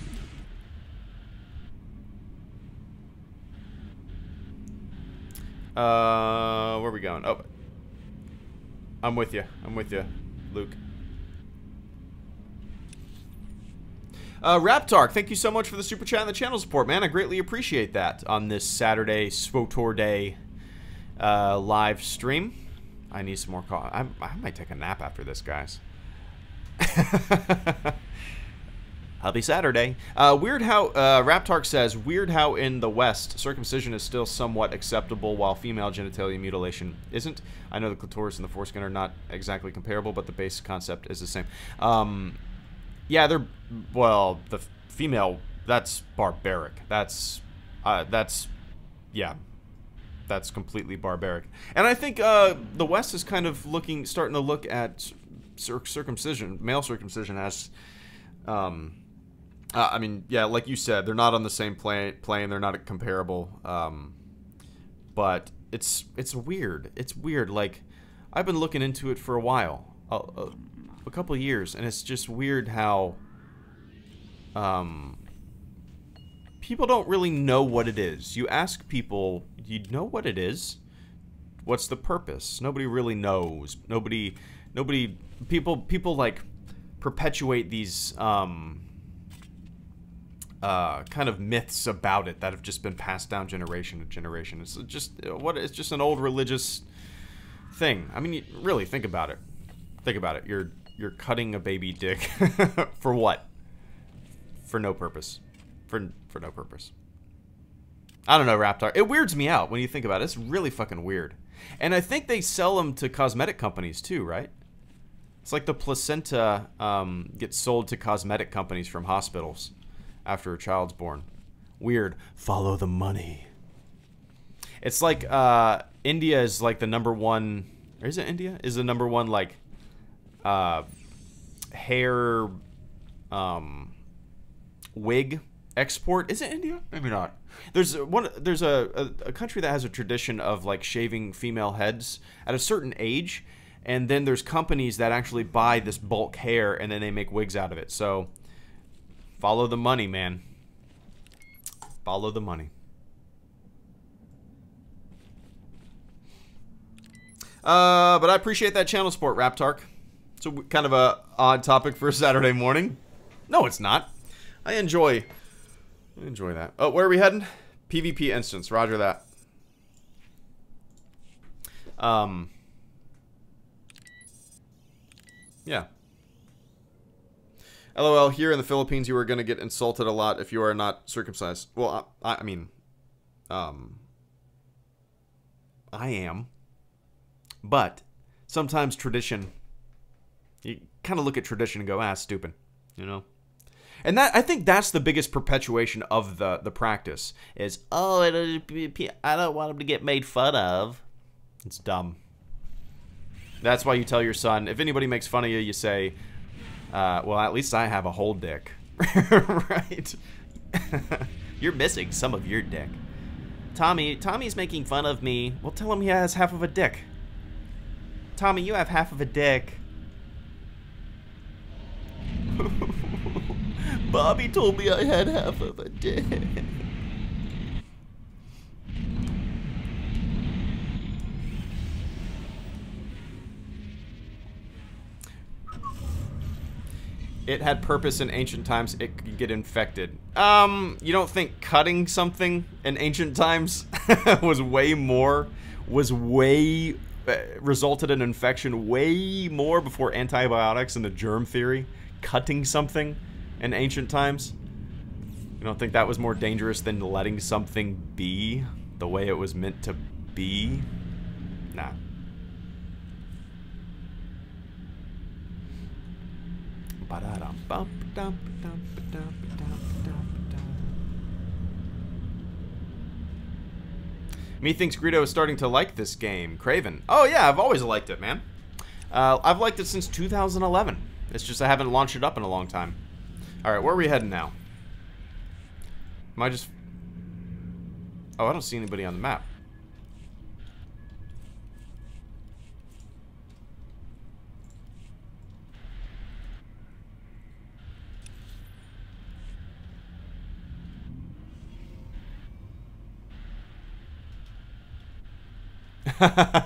Where are we going? Oh, I'm with you. I'm with you, Luke. Raptark, thank you so much for the super chat and the channel support, man. I greatly appreciate that on this Saturday SWTOR live stream. I need some more coffee. I might take a nap after this, guys. Happy Saturday. Weird how, Raptark says, weird how in the West, circumcision is still somewhat acceptable while female genitalia mutilation isn't. I know the clitoris and the foreskin are not exactly comparable, but the basic concept is the same. Yeah, they're, well, the female, that's barbaric. That's yeah, that's completely barbaric. And I think the West is kind of starting to look at circumcision, male circumcision as, I mean, yeah, like you said, they're not on the same plane. They're not comparable. But it's weird. It's weird. Like, I've been looking into it for a while, a couple of years, and it's just weird how people don't really know what it is. You ask people, do you know what it is? What's the purpose? Nobody really knows. People like perpetuate these kind of myths about it that have just been passed down generation to generation. It's just an old religious thing. I mean, really think about it. Think about it. You're cutting a baby dick for what? For no purpose. For no purpose. I don't know, Raptor. It weirds me out when you think about it. It's really fucking weird. And I think they sell them to cosmetic companies too, right? It's like the placenta gets sold to cosmetic companies from hospitals after a child's born. Weird. Follow the money. It's like India is like the #1. Or is it India? Is the #1 like hair wig export? Is it India? Maybe not. There's a country that has a tradition of like shaving female heads at a certain age, and then there's companies that actually buy this bulk hair and then they make wigs out of it. So follow the money, man. Follow the money. But I appreciate that channel support, Raptark. It's a kind of a odd topic for a Saturday morning. No, it's not. I enjoy that. Oh, where are we heading? PvP instance. Roger that. Yeah. LOL, here in the Philippines, you are going to get insulted a lot if you are not circumcised. Well, I mean, I am. But sometimes tradition, you kind of look at tradition and go, ah, stupid, you know? And that, I think that's the biggest perpetuation of the practice is, oh, I don't want him to get made fun of. It's dumb. That's why you tell your son, if anybody makes fun of you, you say, well, at least I have a whole dick. Right? You're missing some of your dick. Tommy's making fun of me. Well, tell him he has half of a dick. Tommy, you have half of a dick. Bobby told me I had half of a dick. It had purpose in ancient times. It could get infected. You don't think cutting something in ancient times resulted in infection way more before antibiotics and the germ theory? Cutting something in ancient times? You don't think that was more dangerous than letting something be the way it was meant to be? Nah. Methinks Greedo is starting to like this game. Craven. Oh yeah, I've always liked it, man. I've liked it since 2011. It's just I haven't launched it up in a long time. Alright, where are we heading now? Am I just... Oh, I don't see anybody on the map.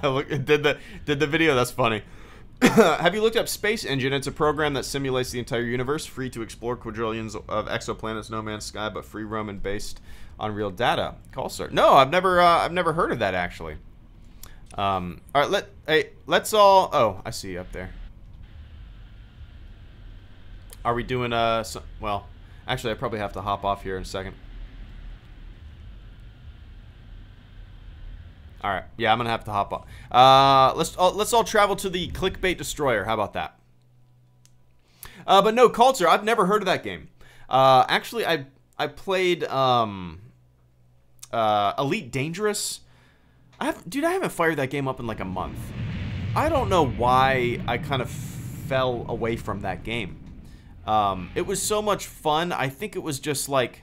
Look, it did the video. That's funny. Have you looked up Space Engine? It's a program that simulates the entire universe, free to explore quadrillions of exoplanets, no man's sky, but free roam and based on real data. Call sir. No, I've never heard of that actually. All right, let's all. Oh, I see you up there. Are we doing well, actually, I probably have to hop off here in a second. All right, yeah, I'm gonna have to hop on. Let's all travel to the clickbait destroyer. How about that? But no, Culture. I've never heard of that game. Actually, I played Elite Dangerous. Dude, I haven't fired that game up in like a month. I don't know why I kind of fell away from that game. It was so much fun. I think it was just like.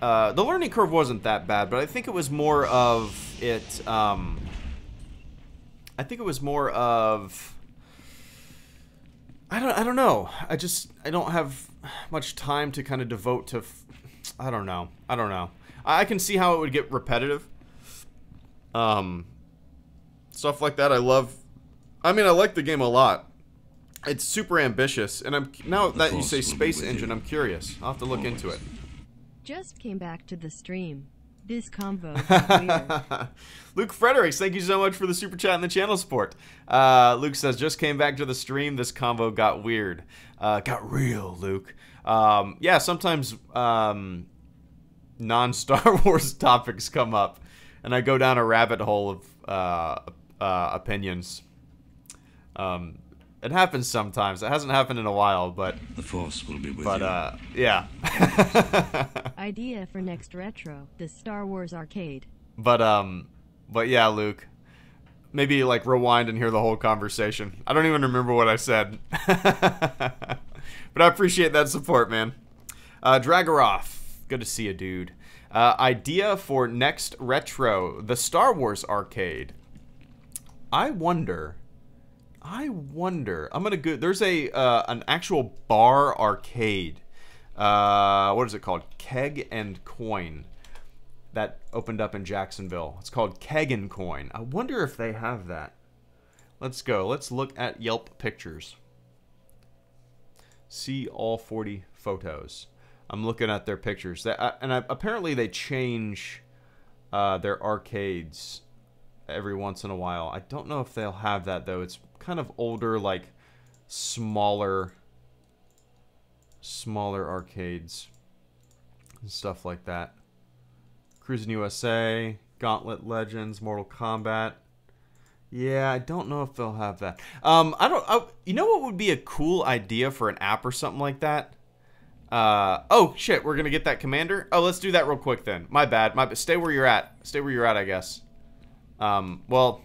The learning curve wasn't that bad, but I think it was more of it, I think it was more of, I don't know. I don't have much time to kind of devote to, I don't know. I can see how it would get repetitive. Stuff like that I love. I mean, I like the game a lot. It's super ambitious, and now that you say Space Engine, I'm curious. I'll have to look into it. Just came back to the stream. This convo got weird. Luke Fredericks, thank you so much for the super chat and the channel support. Luke says, just came back to the stream. This convo got weird. Got real, Luke. Yeah, sometimes non-Star Wars topics come up, and I go down a rabbit hole of opinions. It happens sometimes. It hasn't happened in a while, but the Force will be with you. Yeah. Idea for next retro, the Star Wars arcade. But yeah, Luke. Maybe like rewind and hear the whole conversation. I don't even remember what I said. But I appreciate that support, man. Dragaroff, good to see you, dude. Idea for next retro, the Star Wars arcade. I wonder. I'm gonna go. There's an actual bar arcade What is it called? Keg and Coin. That opened up in Jacksonville. It's called Keg and Coin. I wonder if they have that. Let's go. Let's look at Yelp pictures. See all 40 photos. I'm looking at their pictures. Apparently they change their arcades every once in a while. I don't know if they'll have that, though. It's kind of older, like smaller arcades and stuff like that. Cruising USA, Gauntlet Legends, Mortal Kombat. Yeah, I don't know if they'll have that. You know what would be a cool idea for an app or something like that? Oh shit, we're gonna get that commander. Oh, let's do that real quick then. My bad. Stay where you're at. Stay where you're at, I guess. Well.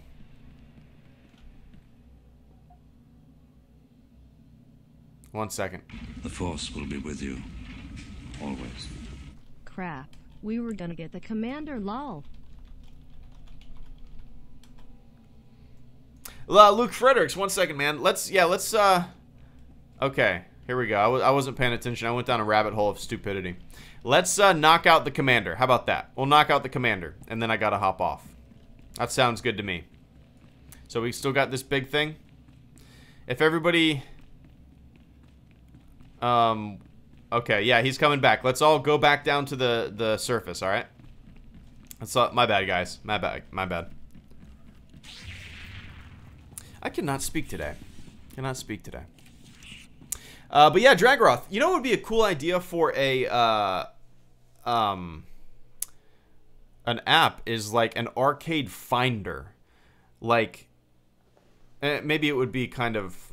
One second. The Force will be with you. Always. Crap. We were gonna get the commander, lol. Luke Fredericks, 1 second, man. Okay, here we go. I wasn't paying attention. I went down a rabbit hole of stupidity. Let's knock out the commander. How about that? We'll knock out the commander, and then I gotta hop off. That sounds good to me. So we still got this big thing. If everybody... Okay, yeah, he's coming back. Let's all go back down to the surface, alright? My bad, guys. My bad. I cannot speak today. But yeah, Dragroth. You know what would be a cool idea for an app is like an arcade finder. Like, maybe it would be kind of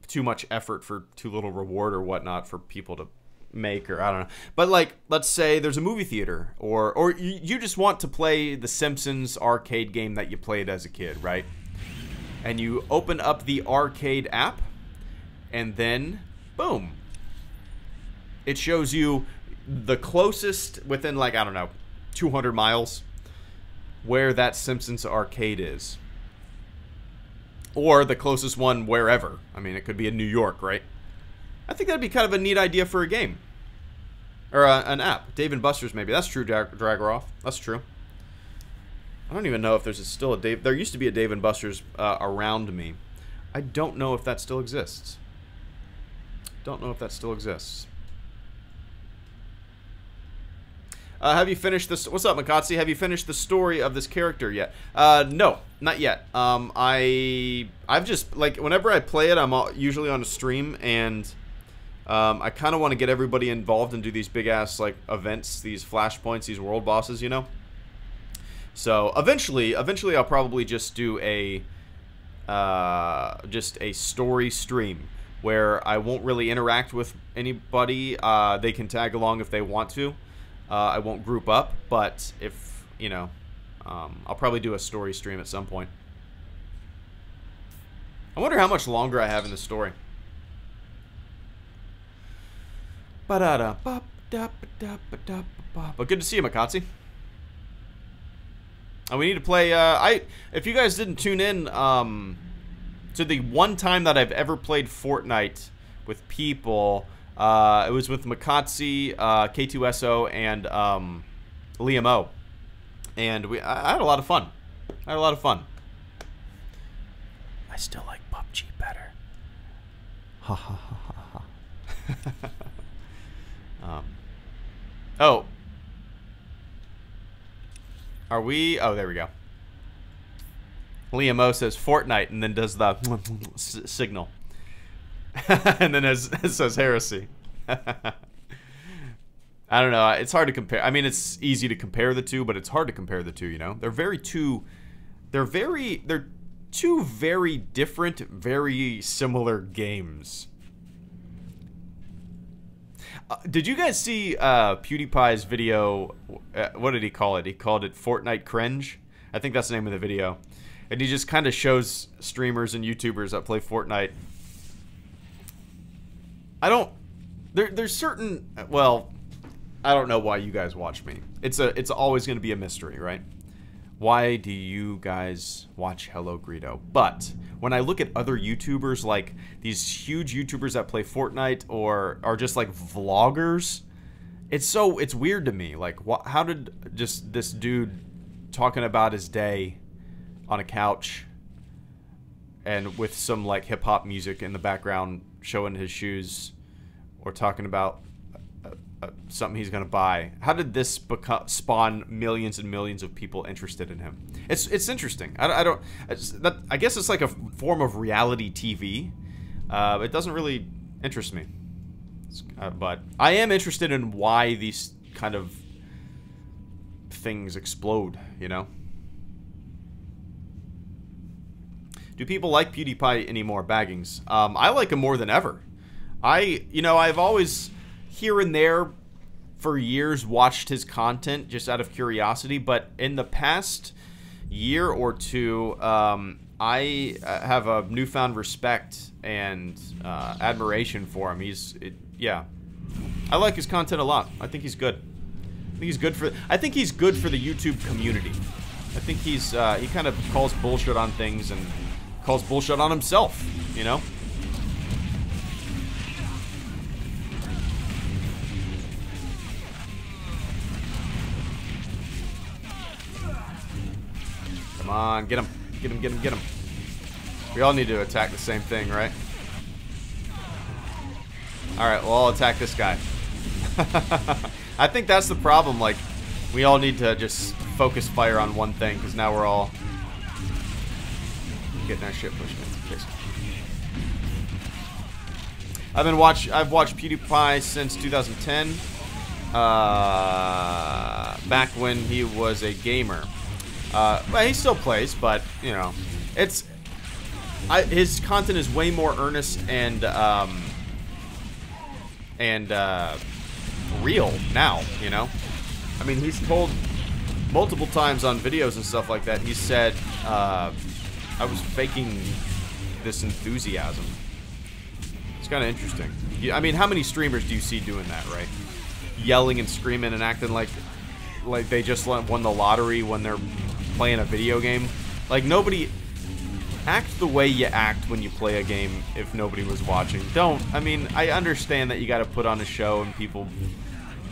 too much effort for too little reward or whatnot for people to make, or I don't know. But like, let's say there's a movie theater, or you just want to play the Simpsons arcade game that you played as a kid, right? And you open up the arcade app, and then, boom. It shows you the closest, within like, I don't know, 200 miles, where that Simpsons arcade is. Or the closest one wherever. I mean, it could be in New York, right? I think that'd be kind of a neat idea for a game. Or an app. Dave & Buster's, maybe. That's true, Dragroff. That's true. I don't even know if there's still a Dave... There used to be a Dave & Buster's around me. I don't know if that still exists. Have you finished this? What's up, Makatsi? Have you finished the story of this character yet? No, not yet. I've just, like, whenever I play it, I'm usually on a stream, and I kind of want to get everybody involved and do these big-ass, like, events, these flashpoints, these world bosses, you know? So, eventually I'll probably just do a story stream where I won't really interact with anybody. They can tag along if they want to. I won't group up, but if, you know, I'll probably do a story stream at some point. I wonder how much longer I have in the story. But good to see you, Makatsi. And we need to play, if you guys didn't tune in, to the one time that I've ever played Fortnite with people, it was with Makatsi, K2SO, and Liam O. And I had a lot of fun. I still like PUBG better. Ha ha ha ha ha. Oh. Are we? Oh, there we go. Liam O says Fortnite and then does the signal. And then it says heresy. I don't know. It's hard to compare. I mean, it's easy to compare the two, but it's hard to compare the two, you know? They're two very different, very similar games. Did you guys see PewDiePie's video? What did he call it? He called it Fortnite Cringe. I think that's the name of the video. And he just kind of shows streamers and YouTubers that play Fortnite. There's certain, well, I don't know why you guys watch me. It's always going to be a mystery, right? Why do you guys watch HelloGreedo? But when I look at other YouTubers, like these huge YouTubers that play Fortnite or are just like vloggers, it's weird to me. Like, how did just this dude talking about his day on a couch and with some like hip hop music in the background showing his shoes or talking about something he's gonna buy. How did this spawn millions and millions of people interested in him? It's interesting. I guess it's like a form of reality TV. It doesn't really interest me, but I am interested in why these kind of things explode. You know? Do people like PewDiePie anymore? Baggings. I like him more than ever. I've always here and there for years watched his content just out of curiosity, but in the past year or two, I have a newfound respect and admiration for him. Yeah, I like his content a lot. I think he's good. I think he's good for the YouTube community. I think he kind of calls bullshit on things and calls bullshit on himself, you know? Come on, get him. Get him, get him, get him. We all need to attack the same thing, right? Alright, well, I'll attack this guy. I think that's the problem, like, we all need to just focus fire on one thing, because now we're all getting our shit pushed in. I've watched PewDiePie since 2010, back when he was a gamer. Well, he still plays, but you know, his content is way more earnest and real now. You know, I mean, he's told multiple times on videos and stuff like that. He said, "I was faking this enthusiasm." It's kind of interesting. I mean, how many streamers do you see doing that, right? Yelling and screaming and acting like they just won the lottery when they're playing a video game. Like, nobody act the way you act when you play a game if nobody was watching. I mean, I understand that you got to put on a show and people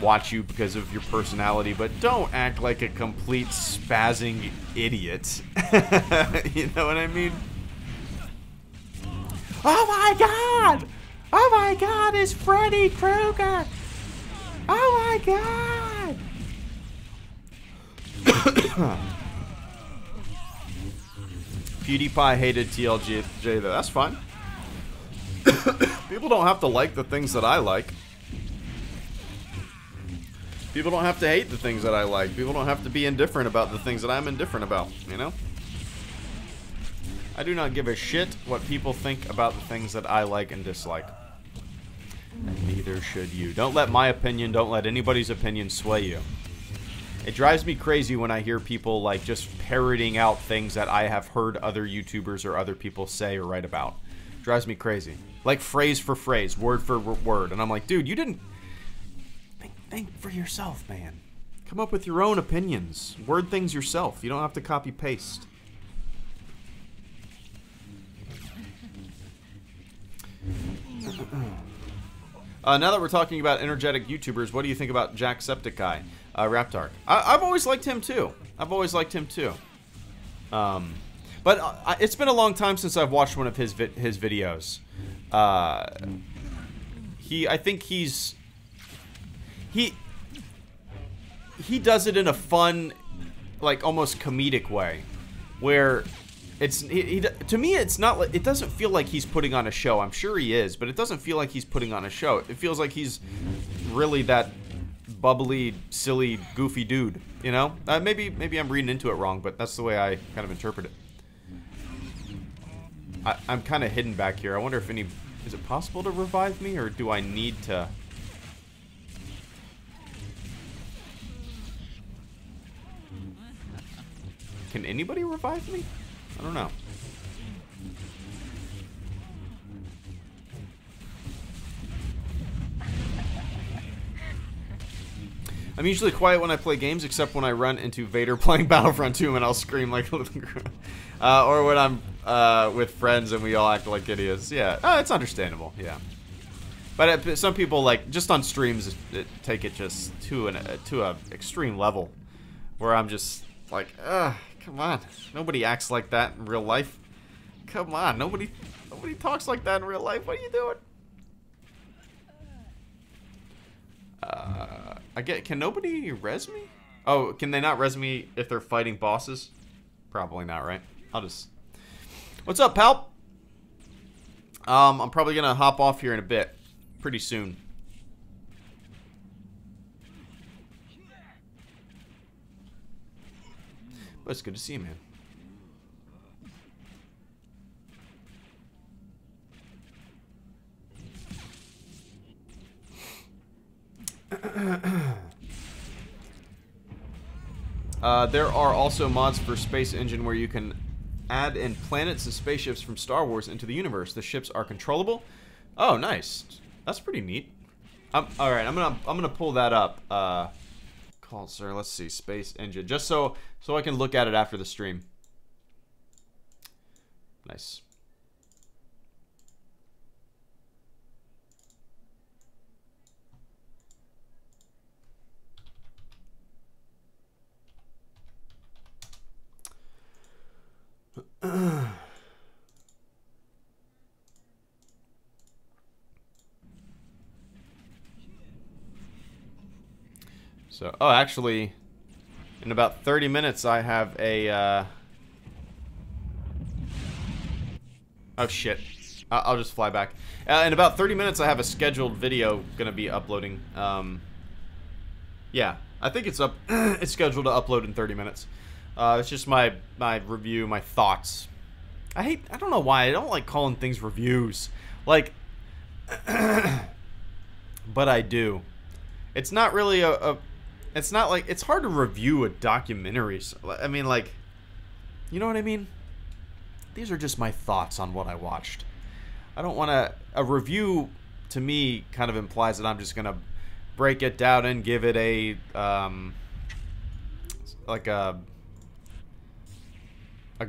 watch you because of your personality, but don't act like a complete spazzing idiot. You know what I mean? Oh my god! Oh my god, it's Freddy Krueger! Oh my god! PewDiePie hated TLJ though. That's fine. People don't have to like the things that I like. People don't have to hate the things that I like. People don't have to be indifferent about the things that I'm indifferent about, you know? I do not give a shit what people think about the things that I like and dislike. And neither should you. Don't let my opinion, don't let anybody's opinion sway you. It drives me crazy when I hear people like just parroting out things that I have heard other YouTubers or other people say or write about. It drives me crazy. Like phrase for phrase, word for word. And I'm like, dude, you didn't... Think for yourself, man. Come up with your own opinions. Word things yourself. You don't have to copy paste. Now that we're talking about energetic YouTubers, what do you think about Jacksepticeye, Raptark? I've always liked him too. But it's been a long time since I've watched one of his videos. I think he does it in a fun, like almost comedic way, where to me it's not like, it doesn't feel like he's putting on a show. I'm sure he is, but it doesn't feel like he's putting on a show. It feels like he's really that bubbly, silly, goofy dude, you know? Maybe I'm reading into it wrong, but that's the way I kind of interpret it. I'm kind of hidden back here. I wonder if is it possible to revive me, or do I need to... Can anybody revive me? I don't know. I'm usually quiet when I play games, except when I run into Vader playing Battlefront 2 and I'll scream like a little girl. Or when I'm with friends and we all act like idiots. Yeah, it's understandable, yeah. But some people, like, just on streams, take it just to a extreme level. Where I'm just like, come on. Nobody acts like that in real life. Come on, nobody talks like that in real life. What are you doing? Can nobody res me? Oh, can they not res me if they're fighting bosses? Probably not, right? I'll just... What's up, pal? I'm probably gonna hop off here in a bit. Pretty soon. But it's good to see you, man. There are also mods for Space Engine where you can add in planets and spaceships from Star Wars into the universe. The ships are controllable. Oh, nice. That's pretty neat. All right, I'm gonna pull that up. Call, sir. Let's see, Space Engine, just so I can look at it after the stream. Nice. So, oh, actually, in about 30 minutes, I have a, oh, shit. I'll just fly back. In about 30 minutes, I have a scheduled video gonna be uploading. Yeah, I think it's up. It's scheduled to upload in 30 minutes. It's just my review, my thoughts. I don't know why. I don't like calling things reviews. Like, but I do. It's not really it's not like, it's hard to review a documentary. I mean, like, you know what I mean? These are just my thoughts on what I watched. I don't want to, a review to me kind of implies that I'm just going to break it down and give it a, like a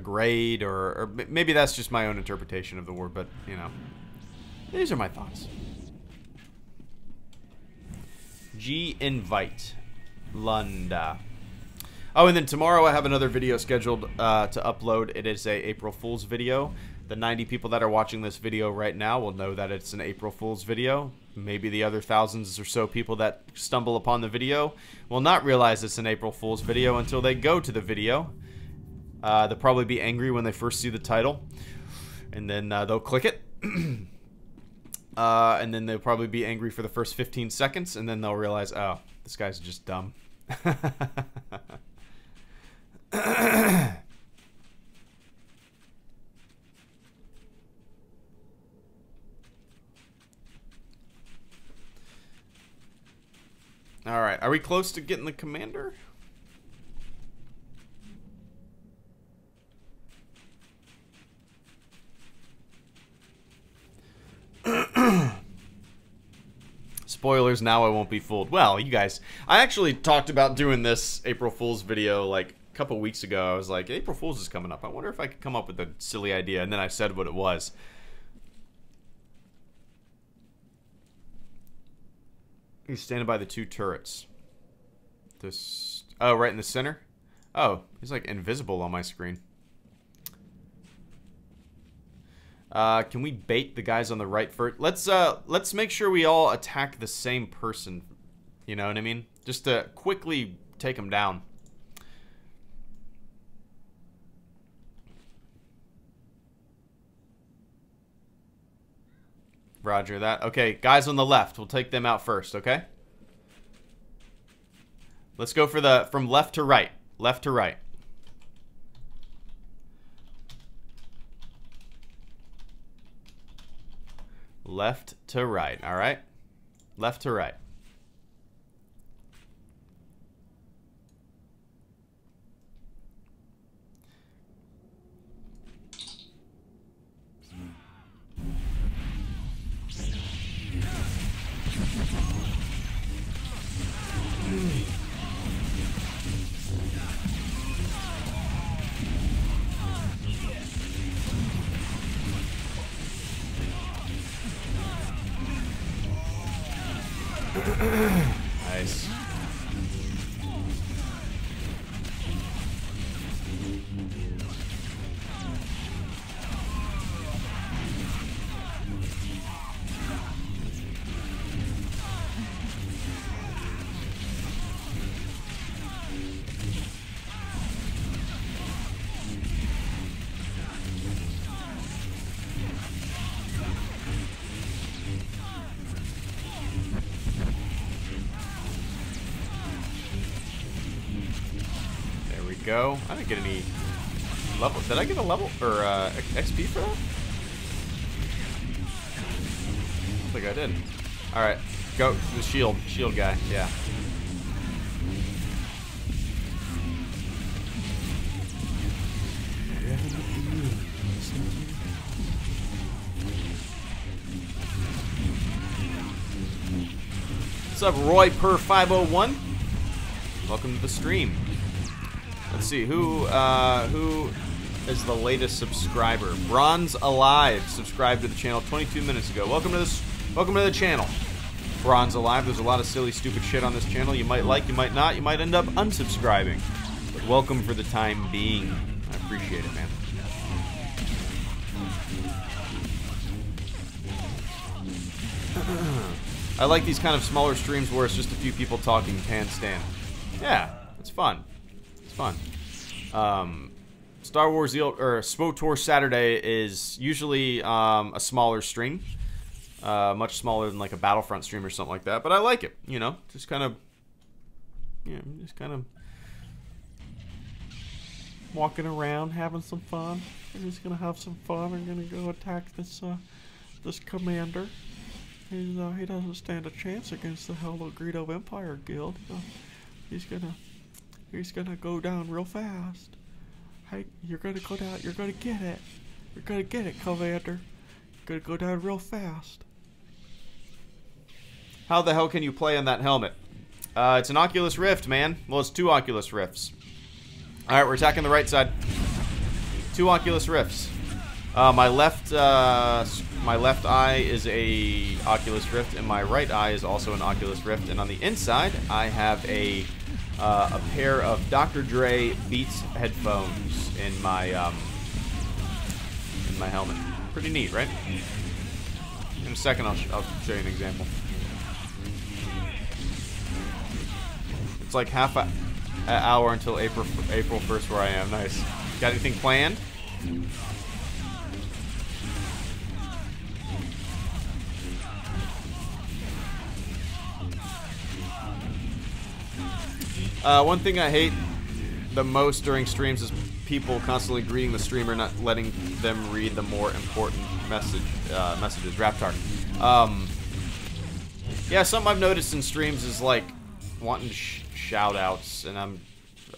grade, or maybe that's just my own interpretation of the word, but, you know, these are my thoughts. Invite. Lunda. Oh, and then tomorrow I have another video scheduled to upload. It is a April Fool's video. The 90 people that are watching this video right now will know that it's an April Fool's video. Maybe the other thousands or so people that stumble upon the video will not realize it's an April Fool's video until they go to the video. They'll probably be angry when they first see the title, and then they'll click it. And then they'll probably be angry for the first 15 seconds, and then they'll realize, oh, this guy's just dumb. Alright, are we close to getting the commander? Spoilers, now I won't be fooled. Well, you guys, I actually talked about doing this April Fool's video like a couple weeks ago. I was like, April Fool's is coming up. I wonder if I could come up with a silly idea. And then I said what it was. He's standing by the two turrets. This, oh, right in the center? Oh, he's like invisible on my screen. Can we bait the guys on the right first? Let's make sure we all attack the same person. You know what I mean? Just to quickly take them down. Roger that. Okay, guys on the left. We'll take them out first, okay? Let's go for the from left to right. Left to right. Left to right, all right? Left to right. Nice. Go. I didn't get any level. Did I get a level or XP for that? I don't think I did. All right, go the shield guy. Yeah. What's up, Roy per 501? Welcome to the stream. Let's see who is the latest subscriber. Bronze Alive subscribed to the channel 22 minutes ago. Welcome to the channel. Bronze Alive. There's a lot of silly, stupid shit on this channel. You might like, you might not, you might end up unsubscribing. But welcome for the time being. I appreciate it, man. I like these kind of smaller streams where it's just a few people talking handstand. Yeah, it's fun. Fun. Star Wars or SWTOR Saturday is usually a smaller stream, much smaller than like a Battlefront stream or something like that. But I like it, you know, just kind of walking around, having some fun. We're just gonna have some fun. We're gonna go attack this commander. He doesn't stand a chance against the HelloGreedo Empire Guild. He's gonna go down real fast. Hey, you're gonna go down. You're gonna get it. You're gonna get it, Commander. You're gonna go down real fast. How the hell can you play on that helmet? It's an Oculus Rift, man. Well, it's 2 Oculus Rifts. All right, we're attacking the right side. 2 Oculus Rifts. My left eye is a Oculus Rift, and my right eye is also an Oculus Rift. And on the inside, I have a pair of Dr. Dre Beats headphones in my helmet. Pretty neat, right? In a second, I'll show you an example. It's like half an hour until April 1st where I am. Nice. Got anything planned? One thing I hate the most during streams is people constantly greeting the streamer, not letting them read the more important messages. Raptar. Yeah, something I've noticed in streams is like wanting shout outs, and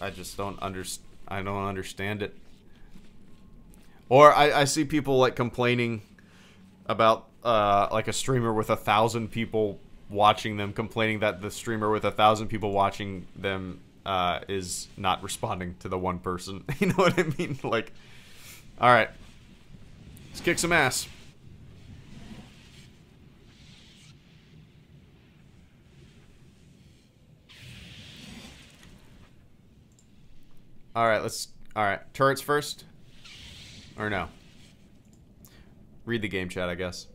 I just don't understand it. Or I see people like complaining about like a streamer with 1,000 people watching them, complaining that the streamer with 1,000 people watching them is not responding to the one person. You know what I mean? Like, all right, let's kick some ass. All right, turrets first, or no? Read the game chat, I guess.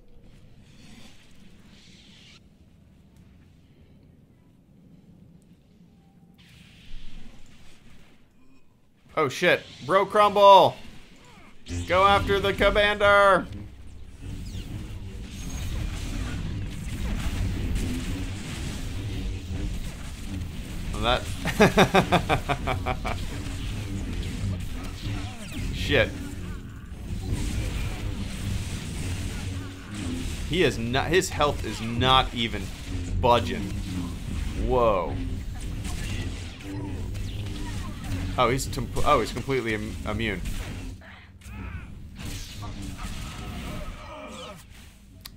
Oh shit. Bro Crumble! Go after the commander! Well, that... Shit. He is not... His health is not even budging. Whoa. Oh, he's completely immune.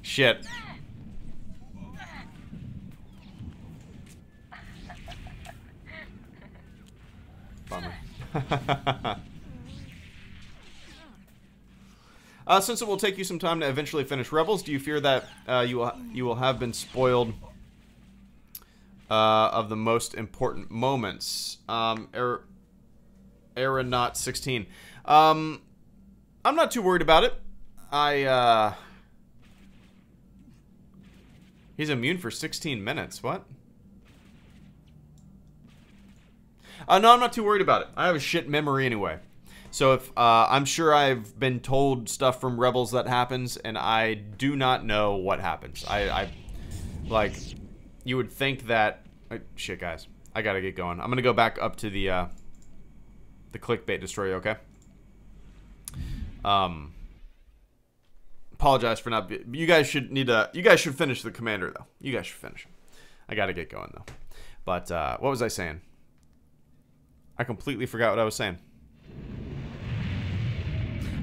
Shit. Bummer. Since it will take you some time to eventually finish Rebels, do you fear that you will have been spoiled of the most important moments. Aeronaut 16. I'm not too worried about it. He's immune for 16 minutes. What? No, I'm not too worried about it. I have a shit memory anyway. So if I'm sure I've been told stuff from Rebels that happens, and I do not know what happens. I like, you would think that. Shit, guys, I gotta get going. I'm gonna go back up to the clickbait destroyer. Okay. Apologize for not. You guys should need to. You guys should finish the commander though. You guys should finish. I gotta get going though. But what was I saying? I completely forgot what I was saying.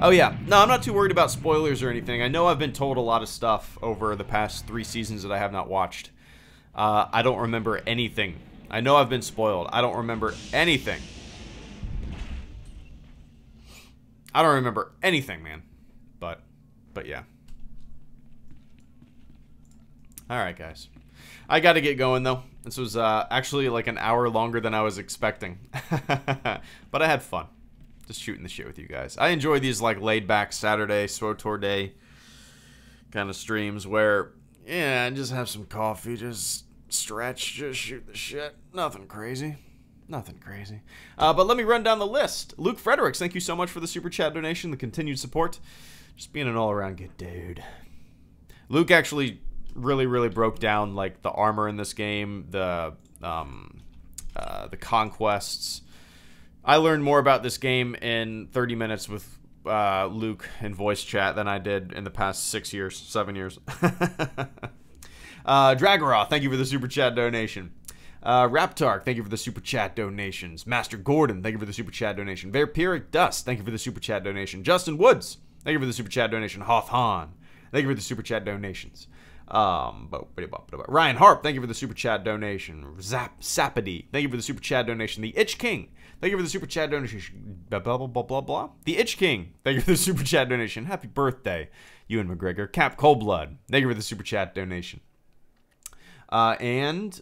Oh yeah, no, I'm not too worried about spoilers or anything. I know I've been told a lot of stuff over the past 3 seasons that I have not watched. I don't remember anything. I know I've been spoiled. I don't remember anything. I don't remember anything, man. But yeah. Alright, guys. I gotta get going, though. This was actually like an hour longer than I was expecting. But I had fun. Just shooting the shit with you guys. I enjoy these like laid-back Saturday, Swtorday kind of streams where, yeah, just have some coffee, just stretch, just shoot the shit. Nothing crazy. Nothing crazy. But let me run down the list. Luke Fredericks, thank you so much for the super chat donation, the continued support. Just being an all-around good dude. Luke actually really broke down like the armor in this game, the conquests. I learned more about this game in 30 minutes with Luke in voice chat than I did in the past 6 years, 7 years. Dragaroth, thank you for the super chat donation. Raptark, thank you for the super chat donations. Master Gordon, thank you for the super chat donation. Vampiric Dust, thank you for the super chat donation. Justin Woods, thank you for the super chat donation. Hoth Han, thank you for the super chat donations. Ryan Harp, thank you for the super chat donation. Sapody, thank you for the super chat donation. The Itch King, thank you for the super chat donation. Blah, blah, blah, blah, blah. The Itch King, thank you for the super chat donation. Happy birthday, Ewan McGregor. Cap Coldblood, thank you for the super chat donation. That's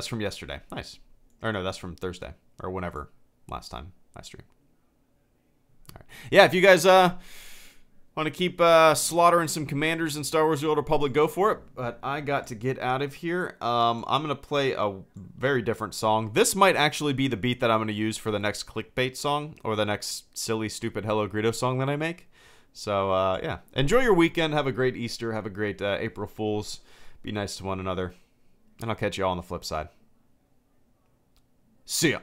from yesterday. Nice. Or no, that's from Thursday. Or whenever last time I streamed. All right. Yeah, if you guys want to keep slaughtering some commanders in Star Wars The Old Republic, go for it. But I got to get out of here. I'm going to play a very different song. This might actually be the beat that I'm going to use for the next clickbait song. Or the next silly, stupid HelloGreedo song that I make. So, yeah. Enjoy your weekend. Have a great Easter. Have a great April Fools. Be nice to one another. And I'll catch you all on the flip side. See ya.